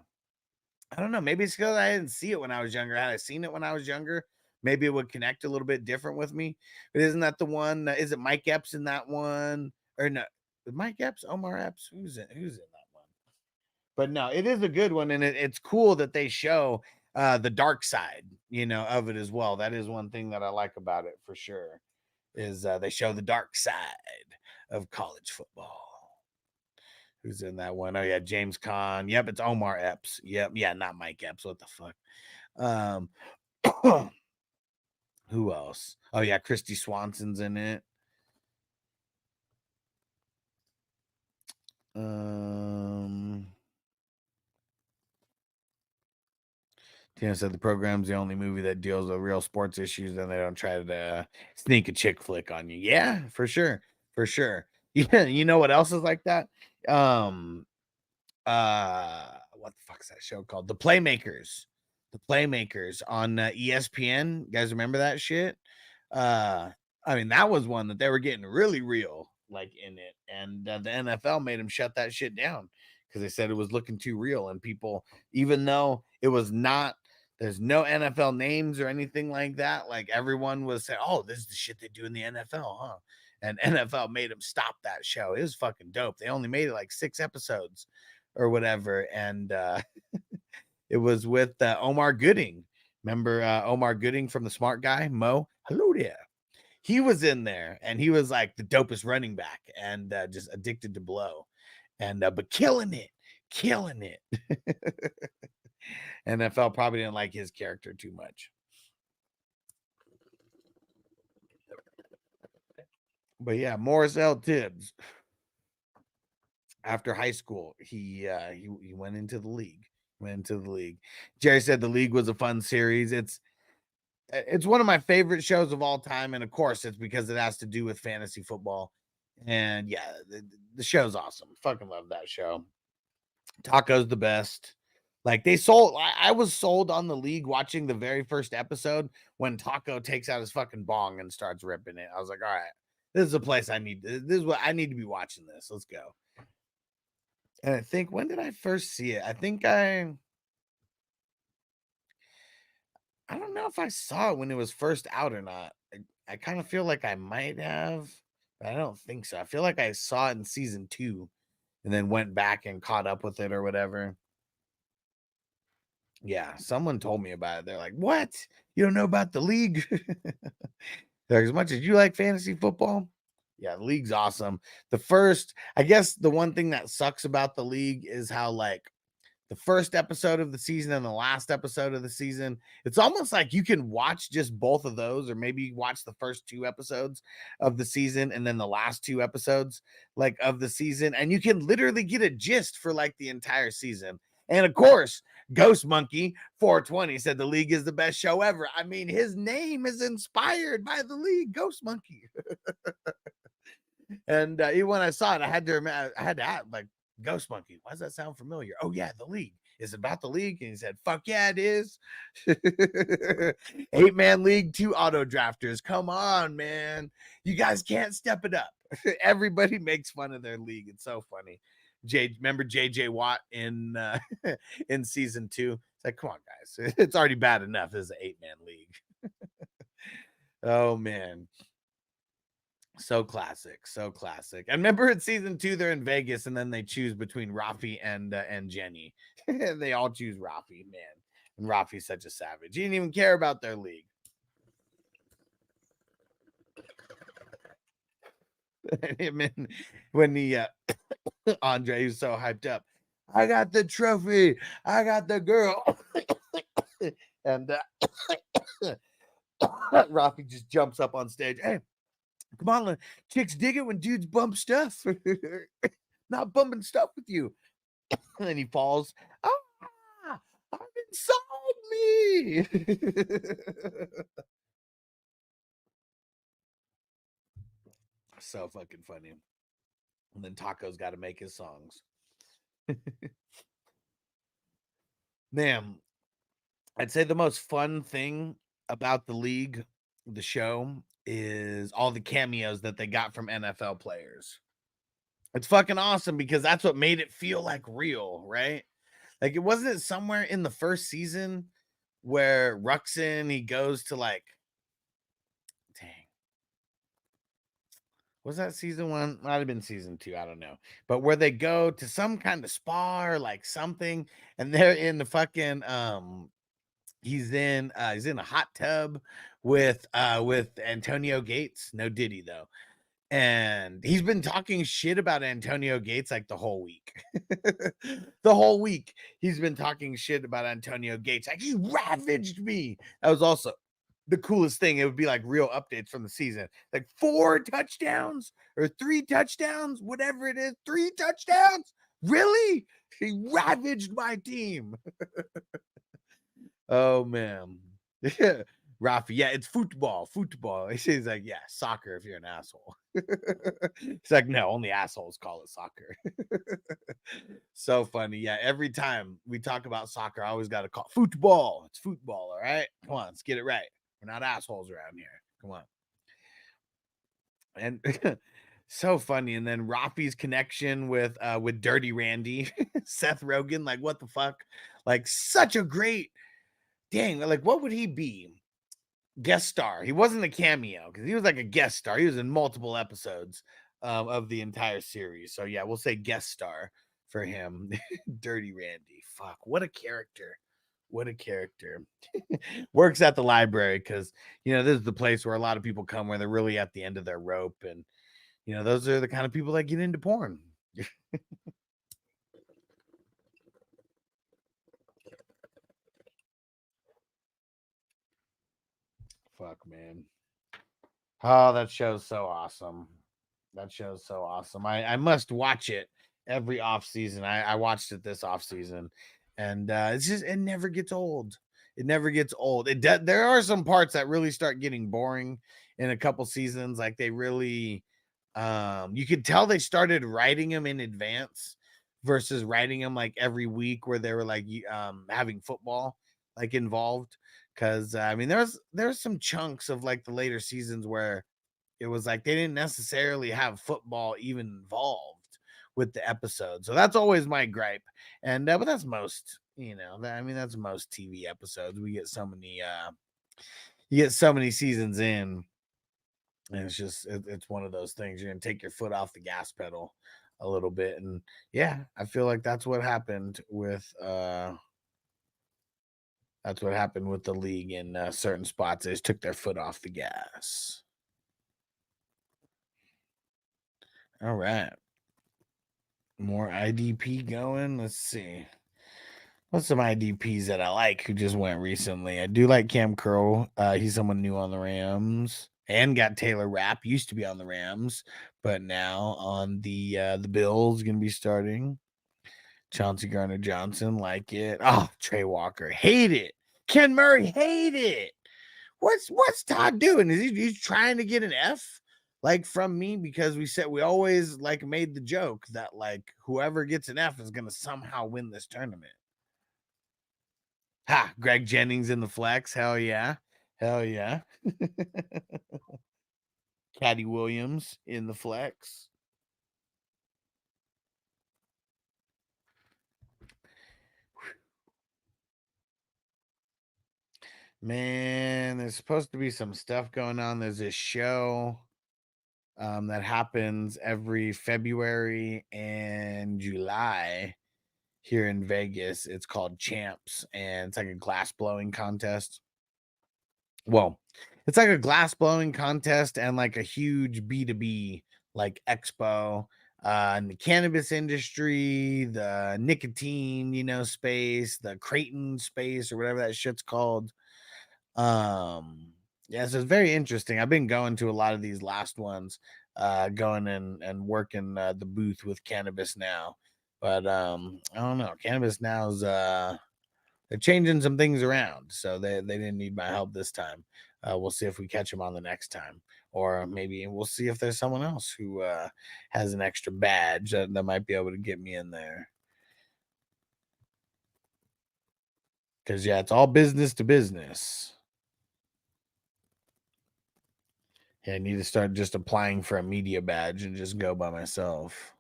don't know. Maybe it's because I didn't see it when I was younger. Had I seen it when I was younger, maybe it would connect a little bit different with me. But isn't that the one? Is it Mike Epps in that one? Or no? Mike Epps? Omar Epps? Who's in that one? But no, it is a good one. And it's cool that they show the dark side, of it as well. That is one thing that I like about it for sure, is they show the dark side of college football. Who's in that one? Oh yeah, James Caan. Yep, it's Omar Epps. Yep, yeah, not Mike Epps. What the fuck? Who else? Oh yeah, Christy Swanson's in it. Tina said The Program's the only movie that deals with real sports issues, and they don't try to sneak a chick flick on you. Yeah, for sure. Yeah, you know what else is like that? What the fuck's that show called? The Playmakers on ESPN. You guys remember that shit? I mean, that was one that they were getting really real like in it, and the NFL made them shut that shit down because they said it was looking too real. And people, even though it was not, there's no NFL names or anything like that, like everyone was saying, oh, this is the shit they do in the NFL, huh? And NFL made them stop that show. It was fucking dope. They only made it like 6 episodes or whatever. And it was with Omar Gooding. Remember Omar Gooding from The Smart Guy? Mo? Hello there. He was in there, and he was like the dopest running back and just addicted to blow. And but killing it. NFL probably didn't like his character too much. But yeah, Morris L. Tibbs. After high school, he went into the league. Jerry said the league was a fun series. It's one of my favorite shows of all time, and of course, it's because it has to do with fantasy football. And yeah, the show's awesome. Fucking love that show. Taco's the best. Like I was sold on the league watching the very first episode when Taco takes out his fucking bong and starts ripping it. I was like, all right, this is a place I need. This is what I need to be watching this. Let's go. And I think, when did I first see it? I think I don't know if I saw it when it was first out or not. I kind of feel like I might have, but I don't think so. I feel like I saw it in season 2 and then went back and caught up with it or whatever. Yeah, someone told me about it. They're like, what? You don't know about the league? They're, as much as you like fantasy football? Yeah, the league's awesome. I guess the one thing that sucks about the league is how, like, the first episode of the season and the last episode of the season, it's almost like you can watch just both of those, or maybe watch the first 2 episodes of the season and then the last 2 episodes like of the season, and you can literally get a gist for like the entire season. And of course, Ghost Monkey 420 said the league is the best show ever. I mean, his name is inspired by the league, Ghost Monkey. And even when I saw it, I had to ask, like, Ghost Monkey, why does that sound familiar? Oh yeah, the league. Is it about the league? And he said, fuck yeah, it is. 8-man league, 2 auto drafters. Come on, man. You guys can't step it up. Everybody makes fun of their league. It's so funny. Remember JJ Watt in in season 2? It's like, come on, guys. It's already bad enough as an 8-man league. Oh man. So classic. I remember in season 2, they're in Vegas and then they choose between Rafi and Jenny. They all choose Rafi, man. And Rafi's such a savage. He didn't even care about their league. When he Andre was so hyped up, I got the trophy, I got the girl. And Rafi just jumps up on stage. Hey, come on, chicks dig it when dudes bump stuff. Not bumping stuff with you. And then he falls. Ah, inside me. So fucking funny. And then Taco's got to make his songs. Man, I'd say the most fun thing about the league, the show, is all the cameos that they got from NFL players. It's fucking awesome because that's what made it feel like real, right? Like, it wasn't somewhere in the first season where Ruxin, he goes to, like, dang, was that season 1? Might have been season 2, I don't know. But where they go to some kind of spa or like something, and they're in the fucking he's in a hot tub with Antonio Gates. No Diddy though. And he's been talking shit about Antonio Gates like the whole week. The whole week he's been talking shit about Antonio Gates. Like, he ravaged me. That was also the coolest thing. It would be like real updates from the season. Like 4 touchdowns or 3 touchdowns, whatever it is. 3 touchdowns? Really? He ravaged my team. Oh man. Rafi, yeah, it's football. He's like, yeah, soccer if you're an asshole. It's like, no, only assholes call it soccer. So funny. Yeah, every time we talk about soccer, I always got to call football. It's football, all right? Come on, let's get it right. We're not assholes around here. Come on. And so funny. And then Rafi's connection with Dirty Randy, Seth Rogen, like, what the fuck? Like, such a great, dang, like, what would he be? Guest star. He wasn't a cameo because he was like a guest star. He was in multiple episodes of the entire series. So yeah, we'll say guest star for him. Dirty Randy. Fuck, what a character. Works at the library because, you know, this is the place where a lot of people come where they're really at the end of their rope, and, you know, those are the kind of people that get into porn. Fuck, man. Oh, that show's so awesome. That show's so awesome. I must watch it every off season. I watched it this off season, and it's just it never gets old. It never gets old. There are some parts that really start getting boring in a couple seasons. Like they really, you could tell they started writing them in advance versus writing them like every week where they were like having football like involved. Because I mean, there's some chunks of like the later seasons where it was like they didn't necessarily have football even involved with the episode. So that's always my gripe. And but that's most, I mean that's most TV episodes. We get so many you get so many seasons in, and it's just it's one of those things. You're gonna take your foot off the gas pedal a little bit. And yeah, I feel like that's what happened with the league in certain spots. They just took their foot off the gas. All right. More IDP going. Let's see. What's some IDPs that I like who just went recently? I do like Cam Curl. He's someone new on the Rams. And got Taylor Rapp. Used to be on the Rams, but now on the Bills, gonna be starting. Chauncey Gardner-Johnson, like it. Oh, Trey Walker, hate it. Ken Murray, hate it. What's Todd doing? Is he's trying to get an F? Like from me, because we always like made the joke that like whoever gets an F is gonna somehow win this tournament. Ha, Greg Jennings in the flex. Hell yeah. Caddy Williams in the flex. Man, there's supposed to be some stuff going on. There's this show that happens every February and July here in Vegas. It's called Champs, and it's like a glass blowing contest. Well, it's like a glass blowing contest and like a huge B2B like expo in the cannabis industry, the nicotine, space, the Creighton space, or whatever that shit's called. Yeah, so it's very interesting. I've been going to a lot of these last ones, going and working the booth with Cannabis Now. But I don't know. Cannabis Now's they're changing some things around, so they didn't need my help this time. We'll see if we catch them on the next time, or maybe we'll see if there's someone else who has an extra badge that might be able to get me in there. Because yeah, it's all business to business. Yeah, I need to start just applying for a media badge and just go by myself.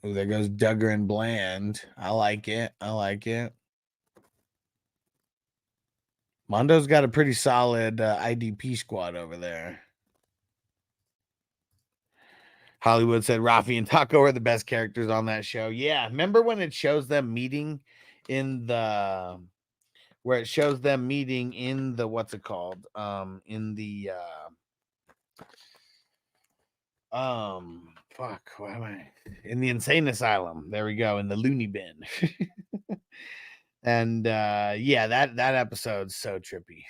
Oh, there goes Duggar and Bland. I like it. Mondo's got a pretty solid IDP squad over there. Hollywood said Rafi and Taco are the best characters on that show. Yeah, remember when it shows them meeting in the what's it called? In the in the insane asylum. There we go, in the loony bin. And yeah, that episode's so trippy.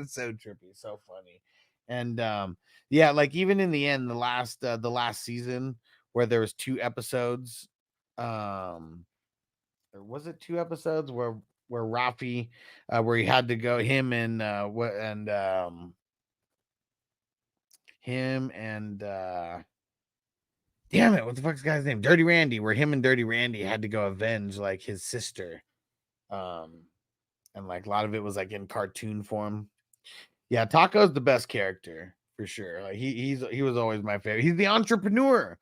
So trippy, so funny. And yeah, like even in the end, the last season where there was 2 episodes, or was it 2 episodes where Rafi where he had to go, him and damn it, what the fuck's the guy's name? Dirty Randy, where him and Dirty Randy had to go avenge like his sister. And like a lot of it was like in cartoon form. Yeah, Taco's the best character for sure. Like he was always my favorite. He's the entrepreneur,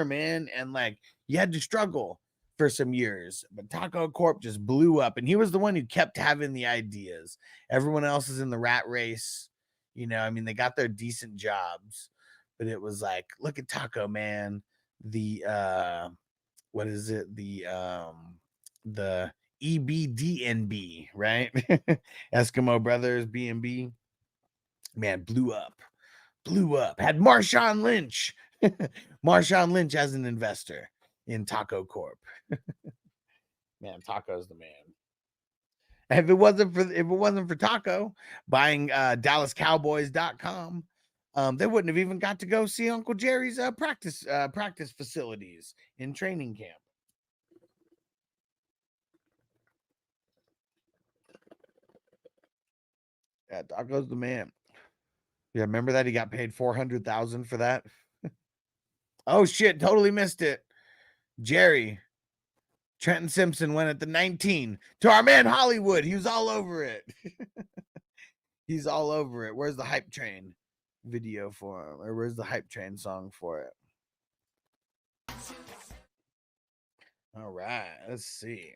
man. And like you had to struggle for some years, but Taco Corp just blew up, and he was the one who kept having the ideas. Everyone else is in the rat race. I mean, they got their decent jobs, but it was like, look at Taco, man. The what is it? The EBDNB, right? Eskimo Brothers B&B, man, blew up. Had Marshawn Lynch as an investor in Taco Corp. Man, Taco's the man. If it wasn't for Taco buying DallasCowboys.com, They wouldn't have even got to go see Uncle Jerry's practice facilities in training camp. Yeah, Doggo's the man. Yeah, remember that he got paid $400,000 for that? Oh shit, totally missed it. Jerry. Trenton Simpson went at the 19 to our man Hollywood. He was all over it. He's all over it. Where's the hype train video for him? Or where's the hype train song for it? All right, let's see.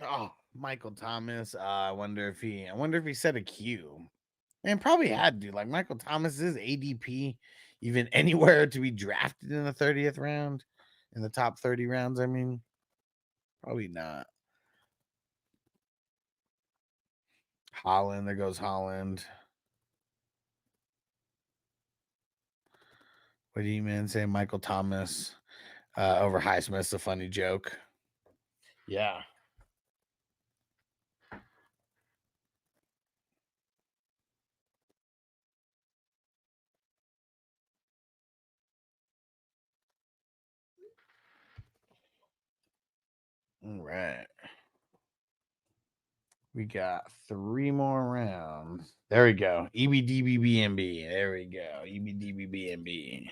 Oh, Michael Thomas. I wonder if he set a Q. And probably had to. Like Michael Thomas is ADP even anywhere to be drafted in the 30th round, in the top 30 rounds. I mean, probably not. Holland, there goes Holland. What do you man say? Michael Thomas over Highsmith's a funny joke. Yeah. All right. We got 3 more rounds. There we go. EBDBBNB. There we go. EBDBBNB.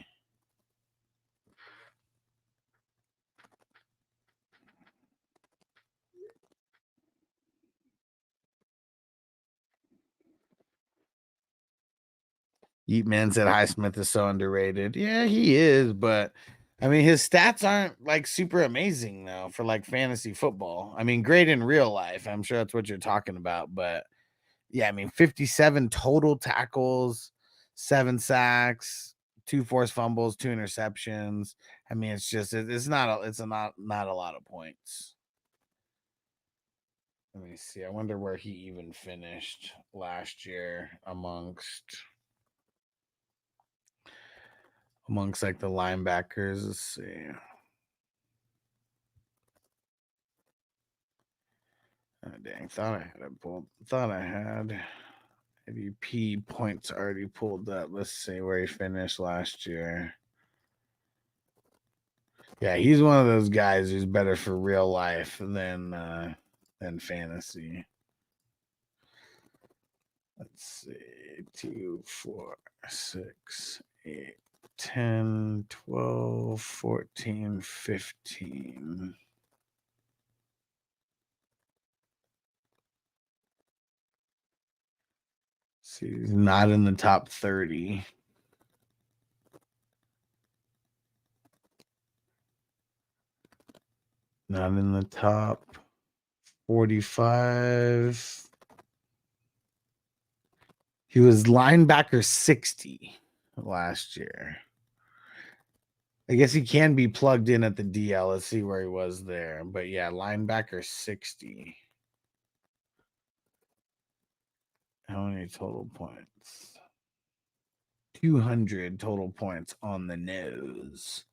Yeet Man said Highsmith is so underrated. Yeah, he is, but I mean his stats aren't like super amazing though for like fantasy football. I mean, great in real life. I'm sure that's what you're talking about, but yeah, I mean 57 total tackles, 7 sacks, 2 forced fumbles, 2 interceptions. I mean, it's not a lot of points. Let me see. I wonder where he even finished last year amongst like the linebackers. Let's see. Oh, dang, thought I had ADP points already pulled up. Let's see where he finished last year. Yeah, he's one of those guys who's better for real life than fantasy. Let's see. 2, 4, 6, 8, 10, 12, 14, 15. See, he's not in the top 30. Not in the top 45. He was linebacker 60 last year. I guess he can be plugged in at the DL. Let's see where he was there. But yeah, linebacker 60. How many total points? 200 total points on the nose.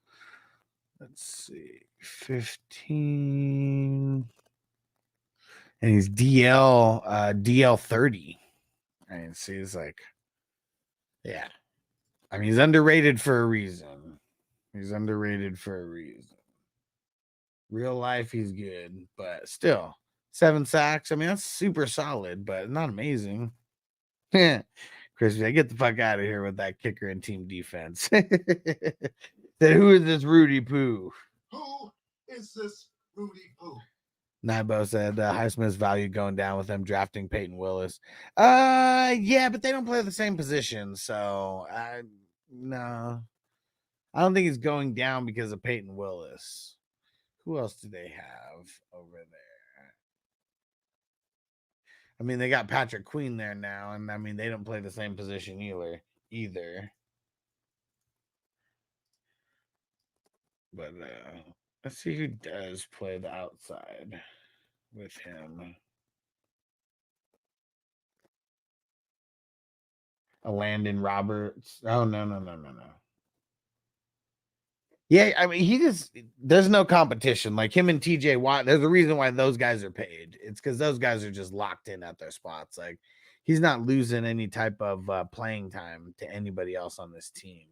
Let's see. 15. And he's DL 30. I mean, see, he's like, yeah. I mean, he's underrated for a reason. Real life, he's good, but still, 7 sacks. I mean, that's super solid, but not amazing. Chris, I get the fuck out of here with that kicker and team defense. Said, who is this Rudy Poo? Who is this Rudy Poo? Nibo said Highsmith's value going down with them drafting Peyton Willis. Yeah, but they don't play the same position, so no. I don't think he's going down because of Peyton Willis. Who else do they have over there? I mean, they got Patrick Queen there now, and I mean they don't play the same position either. But let's see who does play the outside with him. A Landon Roberts. Oh, no. Yeah, I mean, there's no competition. Like him and TJ Watt, there's a reason why those guys are paid. It's because those guys are just locked in at their spots. Like he's not losing any type of playing time to anybody else on this team.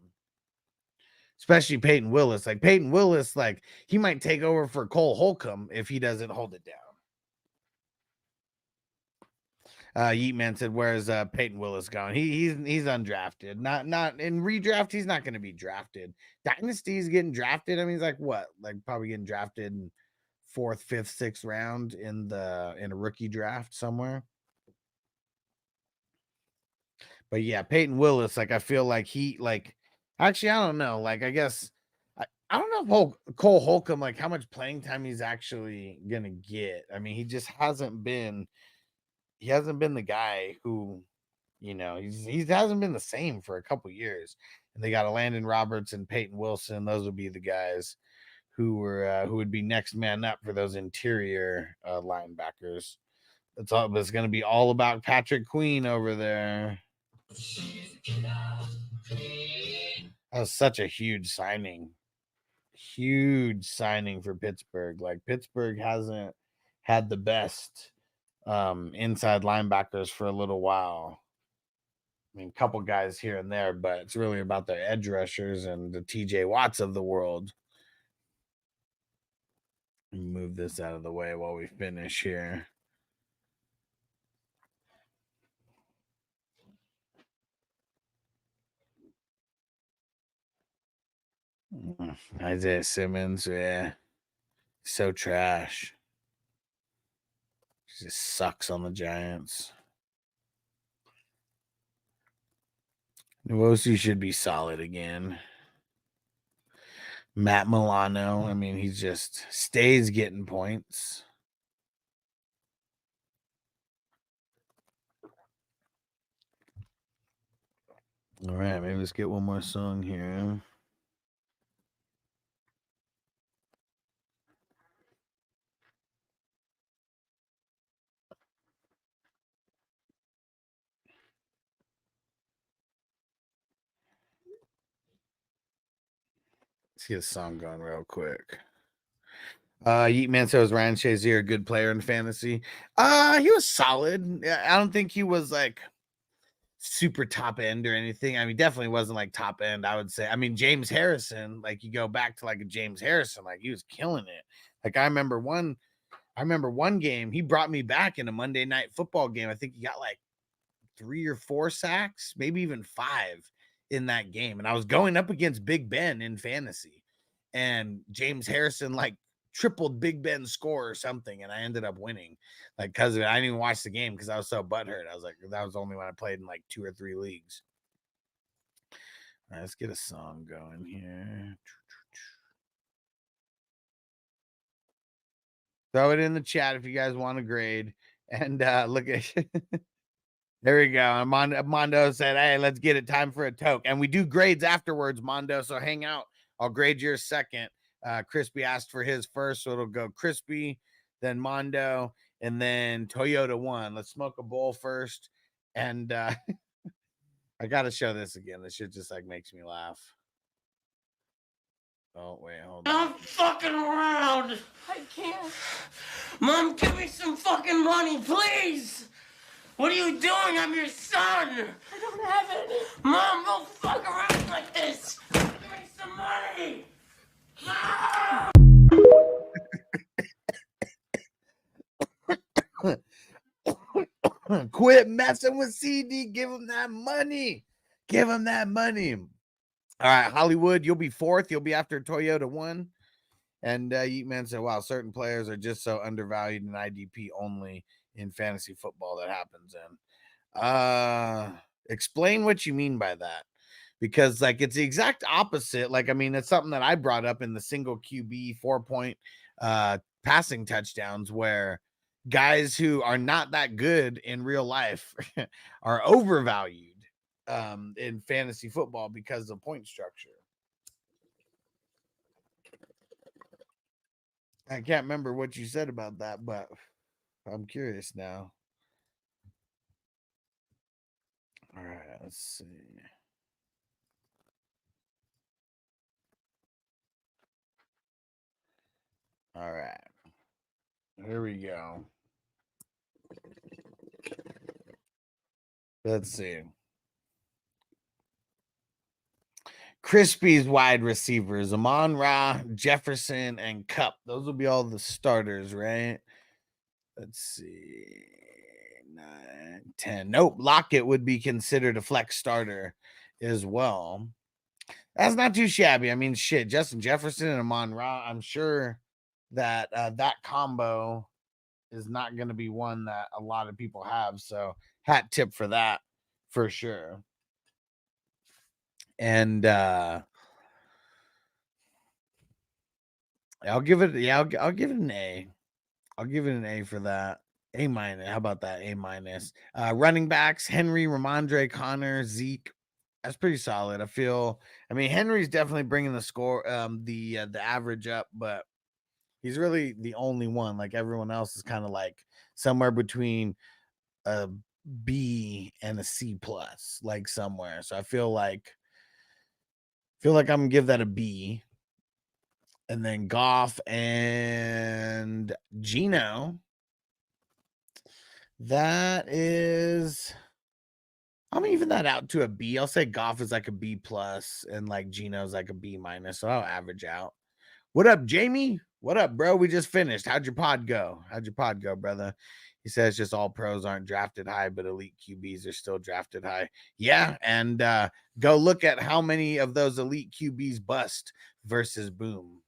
Especially Peyton Willis. Like Peyton Willis, like he might take over for Cole Holcomb if he doesn't hold it down. Yeetman said, "Where's Peyton Willis going? He's undrafted. Not in redraft. He's not going to be drafted. Dynasty's getting drafted. I mean, he's like what? Like probably getting drafted in 4th, 5th, 6th round in a rookie draft somewhere." But yeah, Peyton Willis. Like I feel like actually I don't know. Like I guess I don't know if Cole Holcomb like how much playing time he's actually gonna get. I mean, he just hasn't been. He hasn't been the guy who, he hasn't been the same for a couple years. And they got a Landon Roberts and Peyton Wilson. Those would be the guys who would be next man up for those interior linebackers. It's going to be all about Patrick Queen over there. That was such a huge signing. Huge signing for Pittsburgh. Like Pittsburgh hasn't had the best inside linebackers for a little while. I mean, a couple guys here and there, but it's really about their edge rushers and the TJ Watts of the world. Move this out of the way while we finish here. Isaiah Simmons, yeah. So trash. He just sucks on the Giants. Nwosu should be solid again. Matt Milano, I mean, he just stays getting points. All right, maybe let's get one more song here. Let's get a song going real quick. Yeetman says Ryan Shazier a good player in fantasy. He was solid. I don't think he was like super top end or anything. I mean, definitely wasn't like top end, I would say. I mean, James Harrison, like you go back to like a James Harrison, like he was killing it. Like I remember one game, he brought me back in a Monday Night Football game. I think he got like 3 or 4 sacks, maybe even 5 in that game. And I was going up against Big Ben in fantasy. And James Harrison like tripled Big Ben's score or something, and I ended up winning. Like because of it, I didn't even watch the game because I was so butthurt. I was like, that was only when I played in like 2 or 3 leagues. All right, let's get a song going here. Throw it in the chat if you guys want a grade. And look at there we go. Mondo said, "Hey, let's get it. Time for a toke." And we do grades afterwards, Mondo. So hang out. I'll grade yours second. Crispy asked for his first, so it'll go Crispy, then Mondo, and then Toyota 1. Let's smoke a bowl first. And I gotta show this again. This shit just like makes me laugh. Oh, wait, hold on. I'm fucking around. I can't. Mom, give me some fucking money, please. What are you doing? I'm your son. I don't have any. Mom, don't fuck around like this. Give me some money. Quit messing with CD. Give him that money. Give him that money. All right, Hollywood, you'll be 4th. You'll be after Toyota 1. And Yeetman said, wow, certain players are just so undervalued in IDP only in fantasy football that happens in. Explain what you mean by that. Because like it's the exact opposite. Like, I mean, it's something that I brought up in the single QB 4-point passing touchdowns where guys who are not that good in real life are overvalued in fantasy football because of point structure. I can't remember what you said about that, but I'm curious now. All right, let's see. All right. Here we go. Let's see. Crispy's wide receivers, Amon-Ra, Jefferson, and Cup. Those will be all the starters, right? Let's see. 9, 10. Nope. Lockett would be considered a flex starter as well. That's not too shabby. I mean, shit, Justin Jefferson and Amon-Ra, I'm sure that that combo is not going to be one that a lot of people have. So hat tip for that for sure. And I'll give it, I'll give it an A. I'll give it an A for that. A minus. How about that? A minus. Running backs, Henry, Ramondre, Connor, Zeke. That's pretty solid. I mean, Henry's definitely bringing the score, the average up, but he's really the only one. Like everyone else is kind of like somewhere between a B and a C plus, like somewhere. So I feel like I'm gonna give that a B. And then Goff and Gino. That is, I'm even that out to a B. I'll say Goff is like a B plus and like Gino's like a B minus. So I'll average out. What up, Jamie? What up, bro? We just finished. How'd your pod go? Brother? He says just all pros aren't drafted high, but elite QBs are still drafted high. Yeah, and go look at how many of those elite QBs bust versus boom.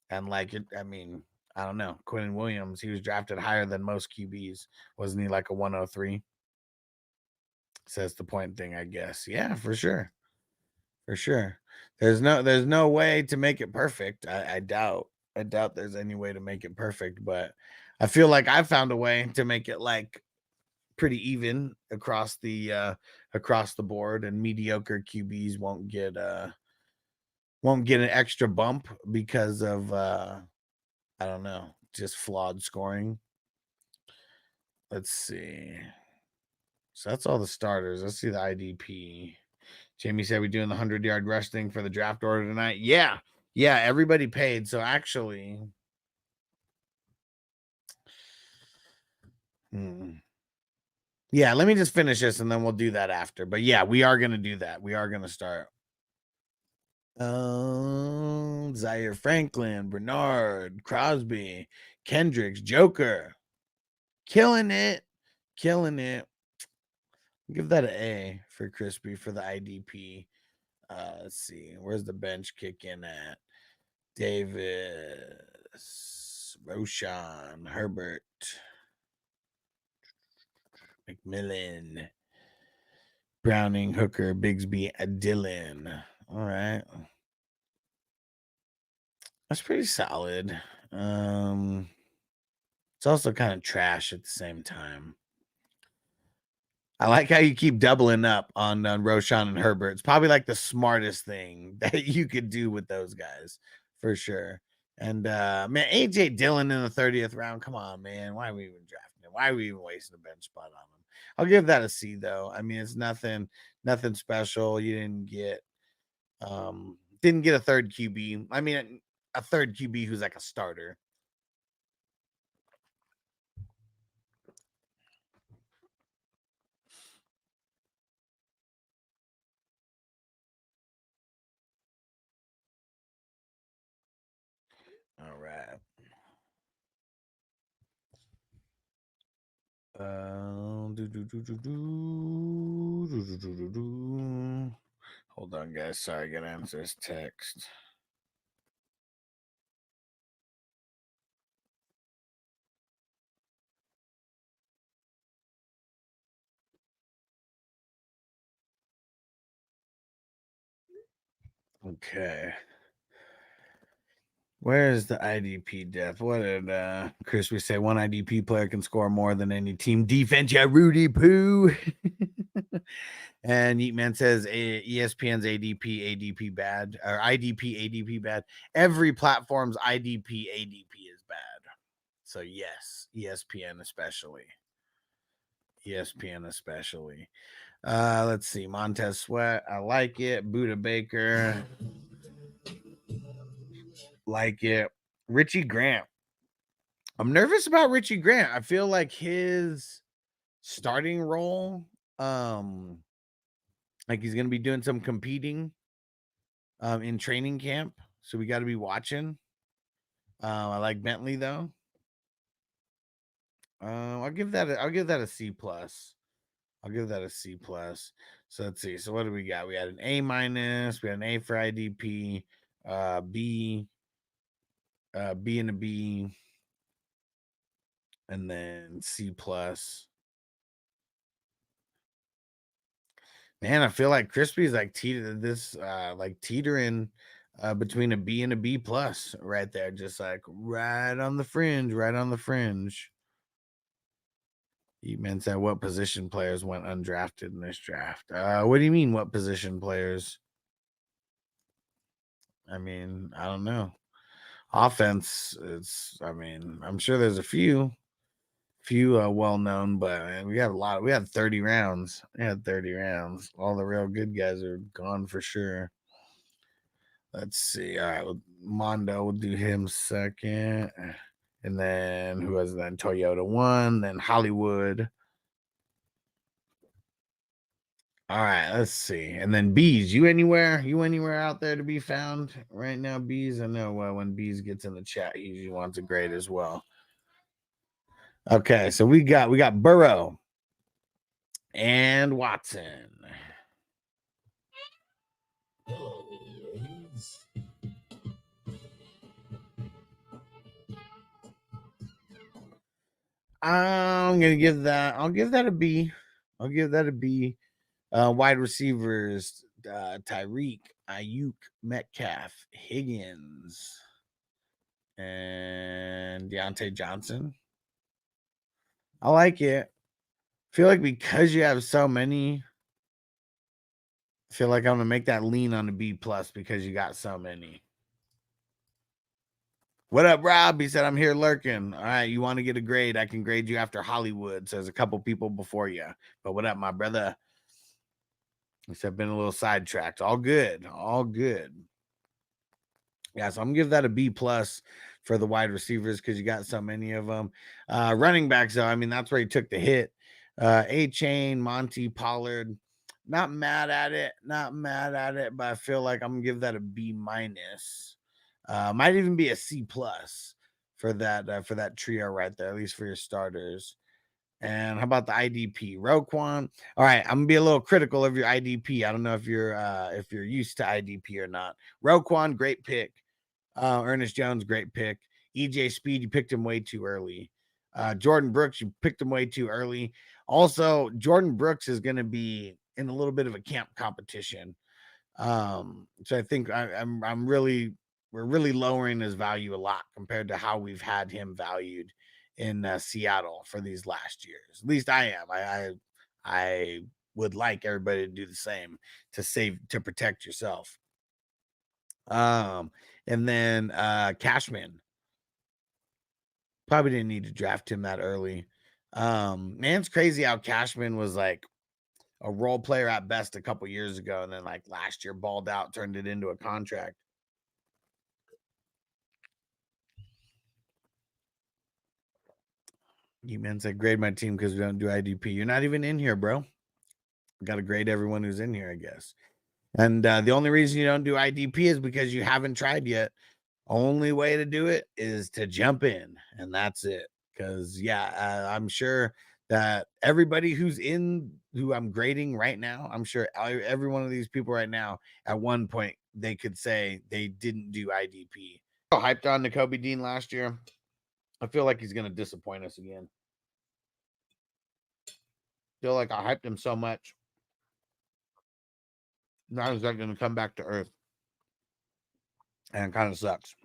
And like it, I mean, I don't know. Quentin Williams, he was drafted higher than most QBs. Wasn't he like a 103? Says the point thing, I guess. Yeah, for sure. For sure. There's no way to make it perfect. I doubt there's any way to make it perfect, but I feel like I found a way to make it like pretty even across the board, and mediocre QBs won't get an extra bump because of I don't know, just flawed scoring. Let's see. So that's all the starters. Let's see the IDP. Jamie said we doing the 100-yard rush thing for the draft order tonight. Yeah, everybody paid. So actually, yeah, let me just finish this and then we'll do that after. But yeah, we are gonna do that. We are gonna start. Zaire Franklin, Bernard, Crosby, Kendricks, Joker, killing it. Give that an A for Crispy for the IDP. Let's see, where's the bench kick in at? Davis, Roshan, Herbert, McMillan, Browning, Hooker, Bigsby, Dillon. All right. That's pretty solid. It's also kind of trash at the same time. I like how you keep doubling up on Roshan and Herbert. It's probably like the smartest thing that you could do with those guys for sure. And man, AJ Dillon in the 30th round. Come on, man. Why are we even drafting him? Why are we even wasting a bench spot on him? I'll give that a C though. I mean, it's nothing special. You didn't get a third QB. I mean, a third QB who's like a starter. All right. Hold on, guys. Sorry, I gotta answer this text. Okay. Where's the IDP depth? What did Crispy say? One IDP player can score more than any team defense. Yeah, Rudy Poo. And Yeetman says ESPN's ADP bad, or ADP bad. Every platform's ADP is bad. So yes, ESPN especially. Let's see. Montez Sweat. I like it. Buda Baker. Like it. Richie Grant. I'm nervous about Richie Grant. I feel like his starting role Like he's gonna be doing some competing in training camp, so we got to be watching. I like Bentley though. I'll give that a C plus. I'll give that a C plus. So let's see. So what do we got? We had an A minus. We had an A for IDP. B. B and a B. And then C plus. Man, I feel like Crispy's like teetering between a B and a B plus right there, just like right on the fringe, right on the fringe. You meant that what position players went undrafted in this draft? What do you mean, what position players? I mean, I don't know. Offense, I'm sure there's a few well known, but we had a lot. We had 30 rounds. We had 30 rounds. All the real good guys are gone for sure. Let's see. All right, Mondo, we'll do him second. And then who was then? Toyota 1, then Hollywood. All right, let's see. And then Bees, you anywhere out there to be found right now, Bees? I know when Bees gets in the chat, he usually wants a grade as well. Okay, so we got Burrow and Watson. I'll give that a B. I'll give that a B. Wide receivers, Tyreek, Ayuk, Metcalf, Higgins, and Deontay Johnson. I like it. Feel like because you have so many, I feel like I'm gonna make that lean on the B plus because you got so many. What up, Rob? He said, I'm here lurking. All right, you want to get a grade? I can grade you after Hollywood. So there's a couple people before you. But what up, my brother? He said, been a little sidetracked. All good. All good. Yeah, so I'm gonna give that a B plus for the wide receivers because you got so many of them. Running backs, though, I mean, that's where he took the hit. A-Chain, Monty, Pollard. Not mad at it, but I feel like I'm gonna give that a B minus. Might even be a C plus for that trio right there, at least for your starters. And how about the IDP? Roquan. All right, I'm gonna be a little critical of your IDP. I don't know if you're used to IDP or not. Roquan, great pick. Ernest Jones, great pick. EJ Speed, you picked him way too early. Jordan Brooks, you picked him way too early. Also, Jordan Brooks is gonna be in a little bit of a camp competition. So I think we're really lowering his value a lot compared to how we've had him valued in Seattle for these last years. At least I am. I would like everybody to do the same to protect yourself. And then Cashman. Probably didn't need to draft him that early. Man, it's crazy how Cashman was like a role player at best a couple years ago, and then like last year balled out, turned it into a contract. You men said grade my team because we don't do IDP. You're not even in here, bro. Got to grade everyone who's in here, I guess. And the only reason you don't do IDP is because you haven't tried yet. Only way to do it is to jump in, and that's it. Because I'm sure that everybody who I'm grading right now, I'm sure every one of these people right now, at one point they could say they didn't do IDP. So hyped on Nakobe Dean last year. I feel like he's going to disappoint us again. Feel like I hyped him so much. Now he's not going to come back to earth. And it kind of sucks.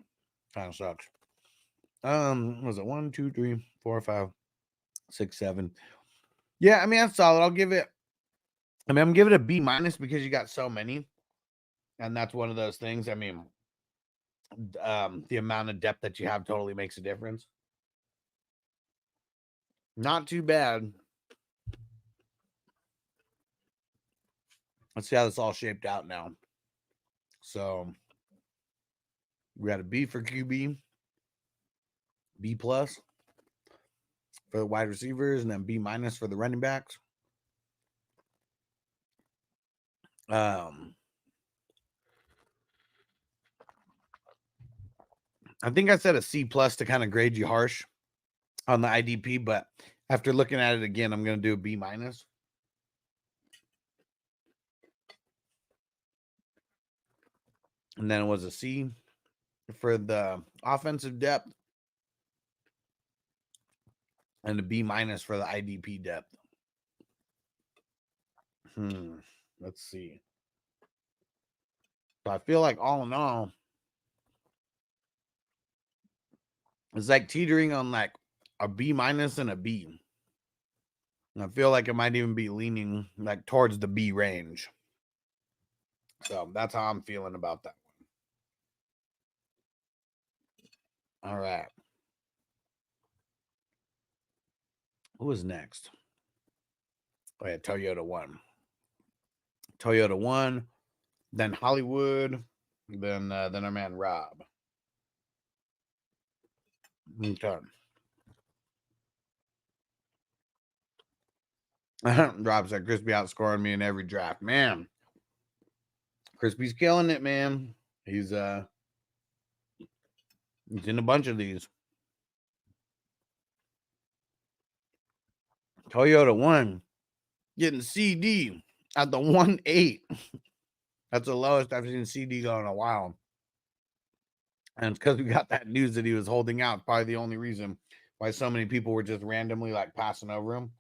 Was it 1, 2, 3, 4, 5, 6, 7? Yeah, I mean, that's solid. I'm giving it a B minus because you got so many. And that's one of those things. I mean, the amount of depth that you have totally makes a difference. Not too bad. Let's see how this all shaped out now. So we got a B for QB, B plus for the wide receivers, and then B minus for the running backs. I think I said a C plus to kind of grade you harsh on the IDP, but after looking at it again, I'm going to do a B minus. And then it was a C for the offensive depth and a B minus for the IDP depth. Let's see. So I feel like all in all, it's like teetering on like a B minus and a B. And I feel like it might even be leaning like towards the B range. So that's how I'm feeling about that one. All right. Who is next? Oh yeah, Toyota 1. Toyota 1, then Hollywood, then our man Rob. Okay. Rob said Crispy outscoring me in every draft. Man, Crispy's killing it, man. He's in a bunch of these. Toyota 1 getting CD at the 1.8. That's the lowest I've seen CD go in a while. And it's because we got that news that he was holding out. Probably the only reason why so many people were just randomly like passing over him.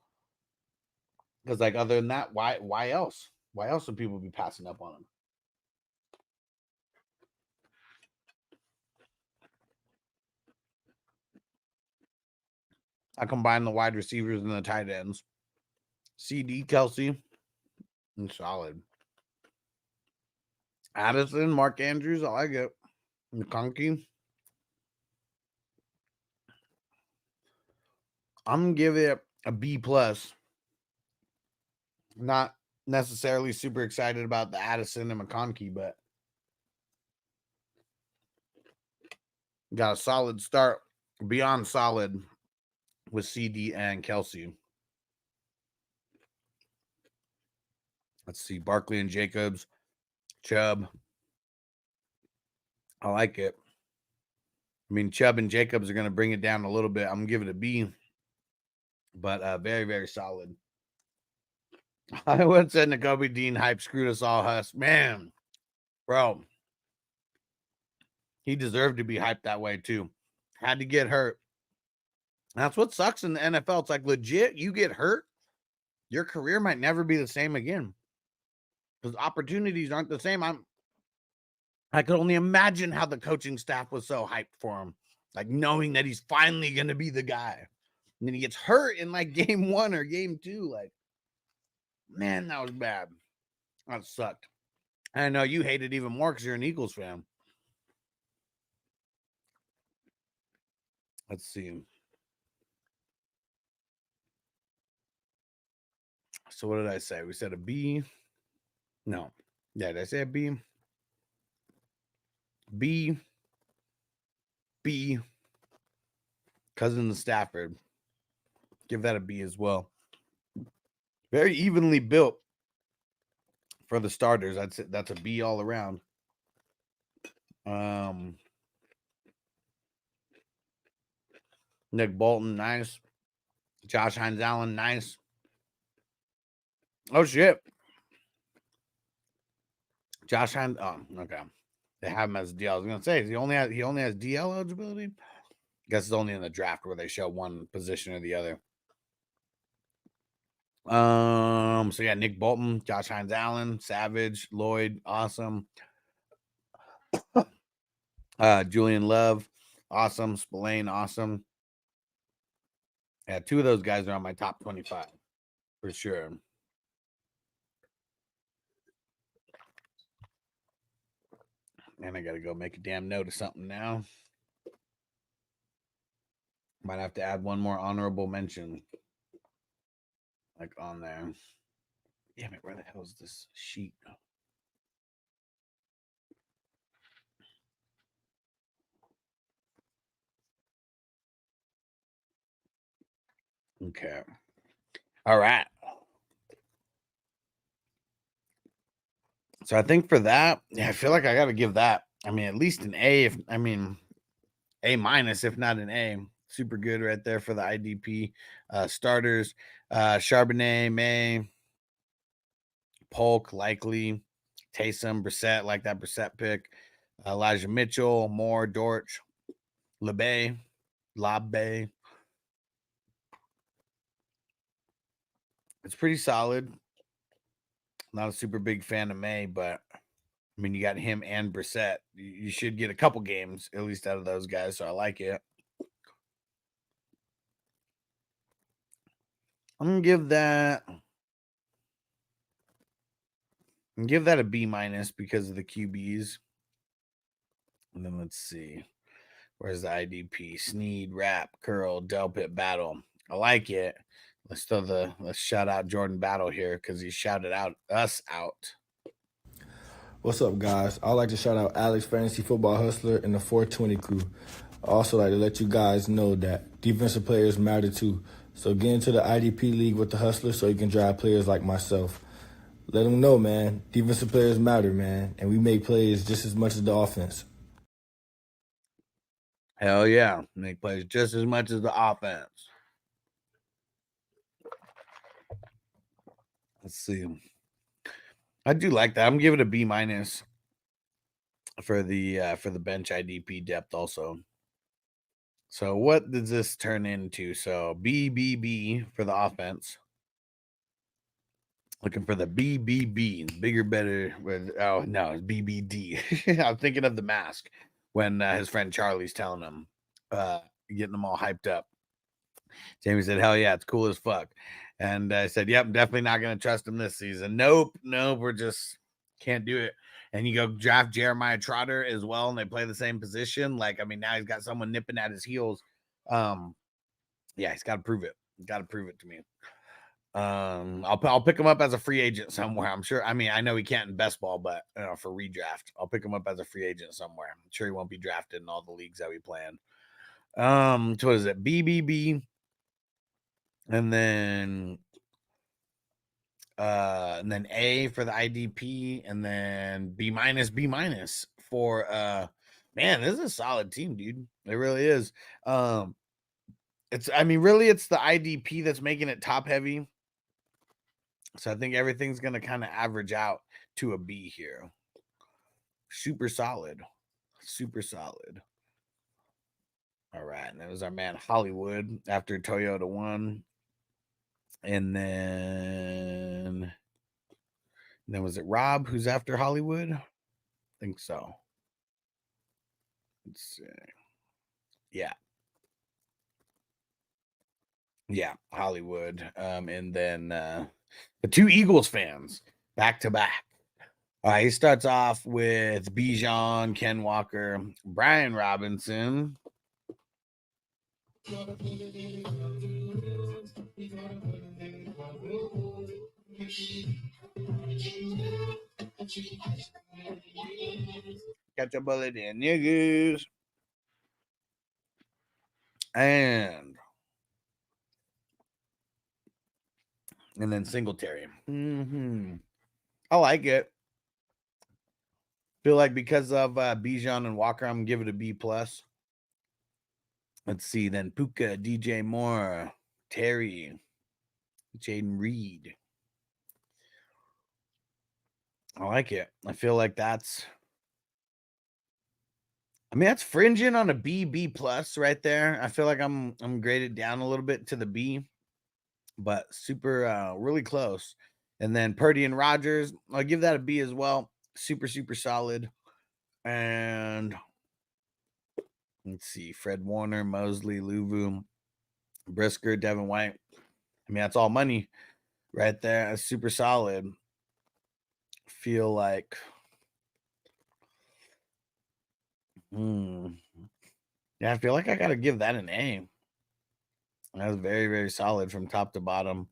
Because like other than that, why else? Why else would people be passing up on him? I combine the wide receivers and the tight ends. CD, Kelsey, and solid. Addison, Mark Andrews, I like it. McConkey. I'm gonna give it a B plus. Not necessarily super excited about the Addison and McConkey, but got a solid start, beyond solid, with CD and Kelsey. Let's see, Barkley and Jacobs, Chubb. I like it. I mean, Chubb and Jacobs are going to bring it down a little bit. I'm going to give it a B, but very, very solid. I would say Nakobe Dean hype screwed us all, Huss. Man, bro, he deserved to be hyped that way too. Had to get hurt. That's what sucks in the NFL. It's like legit, you get hurt, your career might never be the same again because opportunities aren't the same. I could only imagine how the coaching staff was so hyped for him, like knowing that he's finally going to be the guy. And then he gets hurt in like game 1 or game 2. Like, man, that was bad. That sucked. I know you hate it even more because you're an Eagles fan. Let's see. So what did I say? We said a B. No. Yeah, did I say a B? B. B. Cousins of Stafford. Give that a B as well. Very evenly built for the starters. That's a B all around. Nick Bolton, nice. Josh Hines Allen, nice. Oh shit. Josh Hines. Oh, okay. They have him as DL. I was gonna say he only has DL eligibility. I guess it's only in the draft where they show one position or the other. So yeah, Nick Bolton, Josh Hines Allen, Savage, Lloyd, awesome. Julian Love, awesome. Spillane, awesome. Yeah, 2 of those guys are on my top 25 for sure. And I gotta go make a damn note of something now. Might have to add one more honorable mention, like on there. Damn it, where the hell is this sheet? Okay. All right. So I think for that, yeah, I feel like I got to give that. I mean, at least an A. A minus, if not an A. Super good right there for the IDP starters. Charbonnet, May, Polk, likely. Taysom, Brissett, like that Brissett pick. Elijah Mitchell, Moore, Dortch, Labe. It's pretty solid. Not a super big fan of May, but I mean, you got him and Brissett. You should get a couple games at least out of those guys, so I like it. I'm gonna give that a B minus because of the QBs. And then let's see. Where's the IDP? Snead, Rap, Curl, Delpit, Battle. I like it. Let's shout out Jordan Battle here because he shouted us out. What's up, guys? I'd like to shout out Alex Fantasy Football Hustler and the 420 crew. I also like to let you guys know that defensive players matter too. So get into the IDP league with the Hustler so you can drive players like myself. Let them know, man. Defensive players matter, man. And we make plays just as much as the offense. Hell yeah. Make plays just as much as the offense. Let's see. I do like that. I'm giving it a B minus for the bench IDP depth also. So what does this turn into? So BBB for the offense. Looking for the BBB, bigger, better. Oh no, it's BBD. I'm thinking of The Mask when his friend Charlie's telling him, getting them all hyped up. Jamie said, "Hell yeah, it's cool as fuck." And I said, "Yep, I'm definitely not going to trust him this season. Nope, we're just can't do it." And you go draft Jeremiah Trotter as well, and they play the same position. Like, I mean, now he's got someone nipping at his heels. Yeah, he's got to prove it. Got to prove it to me. I'll pick him up as a free agent somewhere. I'm sure. I mean, I know he can't in best ball, but for redraft, I'll pick him up as a free agent somewhere. I'm sure he won't be drafted in all the leagues that we plan. So what is it? BBB, and then A for the IDP, and then B minus for man, this is a solid team, dude. It really is. It's the IDP that's making it top heavy. So I think everything's going to kind of average out to a B here. Super solid. All right. And that was our man Hollywood after Toyota won. And then was it Rob who's after Hollywood? I think so. Let's see. Yeah, Hollywood. And then the two Eagles fans back to back. All right, he starts off with Bijan, Ken Walker, Brian Robinson. Catch a bullet in niggas. And then Singletary. I like it. Feel like because of Bijan and Walker, I'm gonna give it a B plus. Let's see. Then Puka, DJ Moore, Terry, Jaden Reed. I like it. I feel like that's fringing on a B plus right there. I feel like I'm graded down a little bit to the B, but super really close. And then Purdy and Rodgers, I'll give that a B as well. Super solid. And let's see, Fred Warner, Mosley, Luvu, Brisker, Devin White. I mean, that's all money right there. That's super solid. Feel like yeah, I feel like I gotta give that an A. That's very, very solid from top to bottom.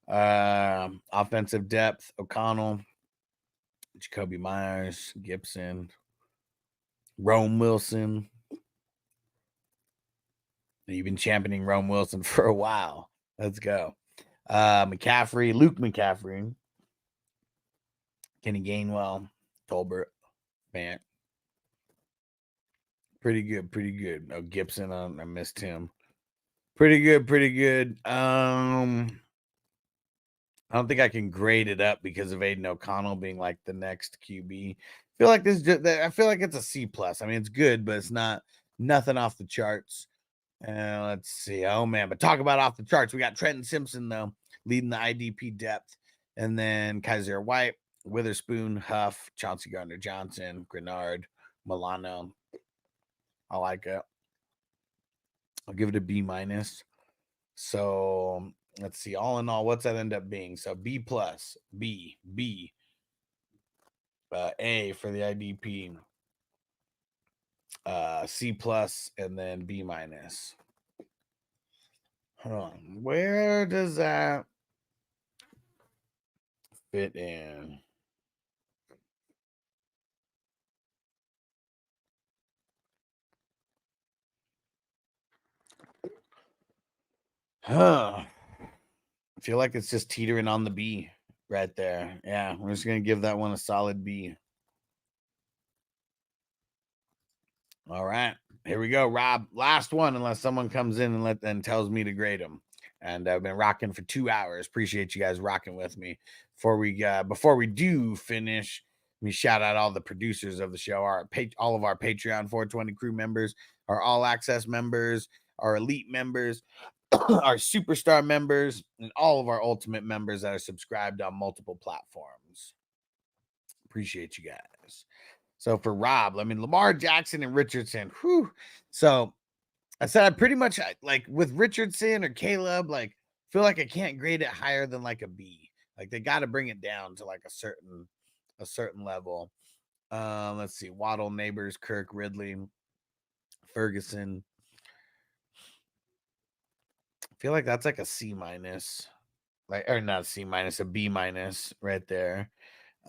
Offensive depth, O'Connell, Jacoby Myers, Gibson, Rome Wilson. You've been championing Rome Wilson for a while. Let's go. McCaffrey, Luke McCaffrey, Kenny Gainwell, Tolbert, man. Pretty good, pretty good. Oh, Gibson, I missed him. Pretty good, pretty good. I don't think I can grade it up because of Aiden O'Connell being like the next QB. I feel like it's a C plus. I mean, it's good, but it's nothing off the charts. Let's see. Oh man, but talk about off the charts. We got Trenton Simpson though leading the IDP depth, and then Kaiser White, Witherspoon, Huff, Chauncey Gardner-Johnson, Grenard, Milano. I like it. I'll give it a B minus. So let's see. All in all, what's that end up being? So B plus, B, A for the IDP, C plus, and then B minus. Hold on. Where does that fit in? I feel like it's just teetering on the B right there. Yeah, we're just going to give that one a solid B. All right, here we go, Rob. Last one, unless someone comes in and tells me to grade them. And I've been rocking for 2 hours. Appreciate you guys rocking with me. Before we do finish, let me shout out all the producers of the show, all of our Patreon 420 crew members, our all access members, our elite members, our superstar members, and all of our ultimate members that are subscribed on multiple platforms. Appreciate you guys. So for Rob, Lamar Jackson and Richardson. Whew. So I said I pretty much like with Richardson or Caleb, like feel like I can't grade it higher than like a B. Like they got to bring it down to like a certain level. Let's see. Waddle, Neighbors, Kirk, Ridley, Ferguson. I feel like that's like a C minus. Or not C minus, a B minus right there.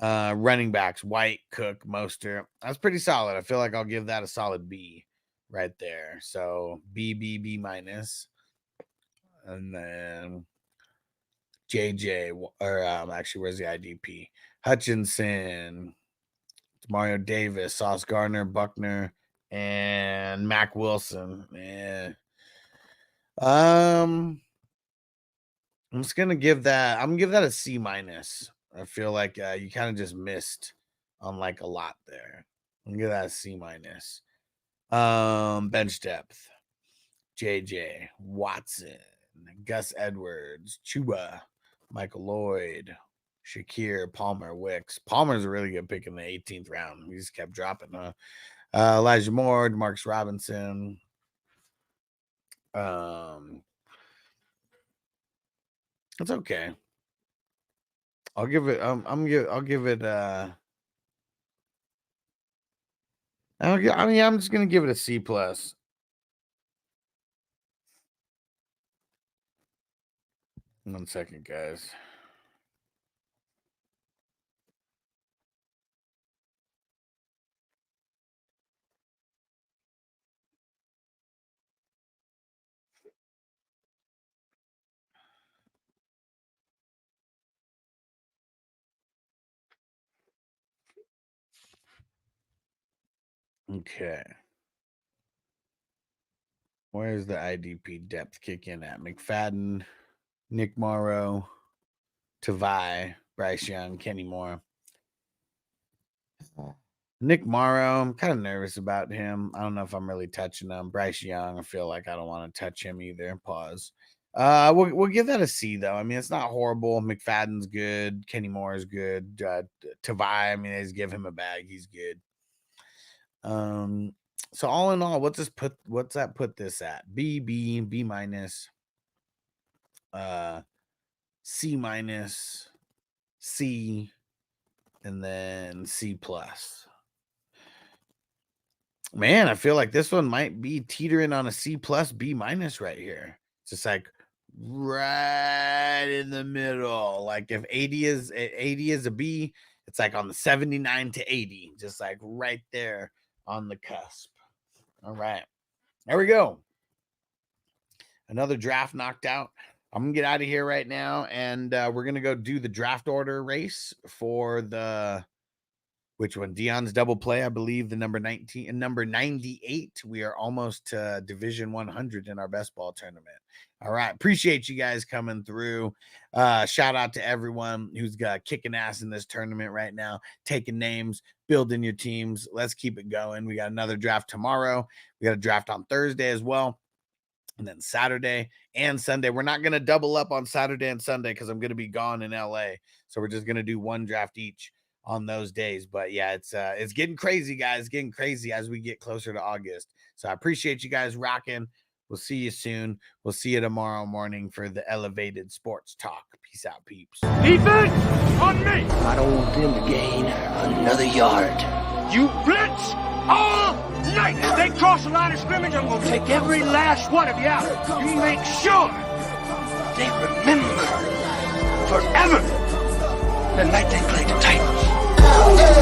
Running backs, White, Cook, Mostert. That's pretty solid. I feel like I'll give that a solid B right there. So B minus. And then JJ, or actually, where's the IDP? Hutchinson, Mario Davis, Sauce Gardner, Buckner, and Mac Wilson. I'm just gonna give that. I'm gonna give that a C minus. I feel like you kind of just missed on like a lot there. I'm gonna give that a C minus. Bench depth: JJ, Watson, Gus Edwards, Chuba, Michael Lloyd, Shakir, Palmer, Wicks. Palmer's a really good pick in the 18th round. He just kept dropping. Elijah Moore, Demarcus Robinson. It's okay. I'll give it. I'm just gonna give it a C plus. One second, guys. Okay. Where's the IDP depth kick in at? McFadden, Nick Morrow, Tavai, Bryce Young, Kenny Moore. Nick Morrow, I'm kind of nervous about him. I don't know if I'm really touching him. Bryce Young, I feel like I don't want to touch him either. Pause. We'll give that a C though. I mean, it's not horrible. McFadden's good. Kenny Moore is good. Tavai, I mean, they just give him a bag. He's good. So all in all, what's that put this at? B minus, C minus, C, and then C plus. Man, I feel like this one might be teetering on a C plus, B minus right here. It's just like right in the middle. Like if 80 is a B, it's like on the 79 to 80, just like right there on the cusp. All right, there we go. Another draft knocked out. I'm gonna get out of here right now, and we're gonna go do the draft order race for the which one? Dion's double play, I believe the number 19 and number 98. We are almost to Division 100 in our best ball tournament. All right. Appreciate you guys coming through. Shout out to everyone who's kicking ass in this tournament right now, taking names, building your teams. Let's keep it going. We got another draft tomorrow. We got a draft on Thursday as well. And then Saturday and Sunday. We're not going to double up on Saturday and Sunday because I'm going to be gone in LA. So we're just going to do one draft each on those days. But yeah, it's getting crazy, guys. Getting crazy as we get closer to August. So I appreciate you guys rocking. We'll see you soon. We'll see you tomorrow morning for the Elevated Sports Talk. Peace out, peeps. Defense on me. I don't want them to gain another yard. You blitz all night. If they cross the line of scrimmage, I'm going to take every last one of you out. You make sure they remember forever the night they played the Titans.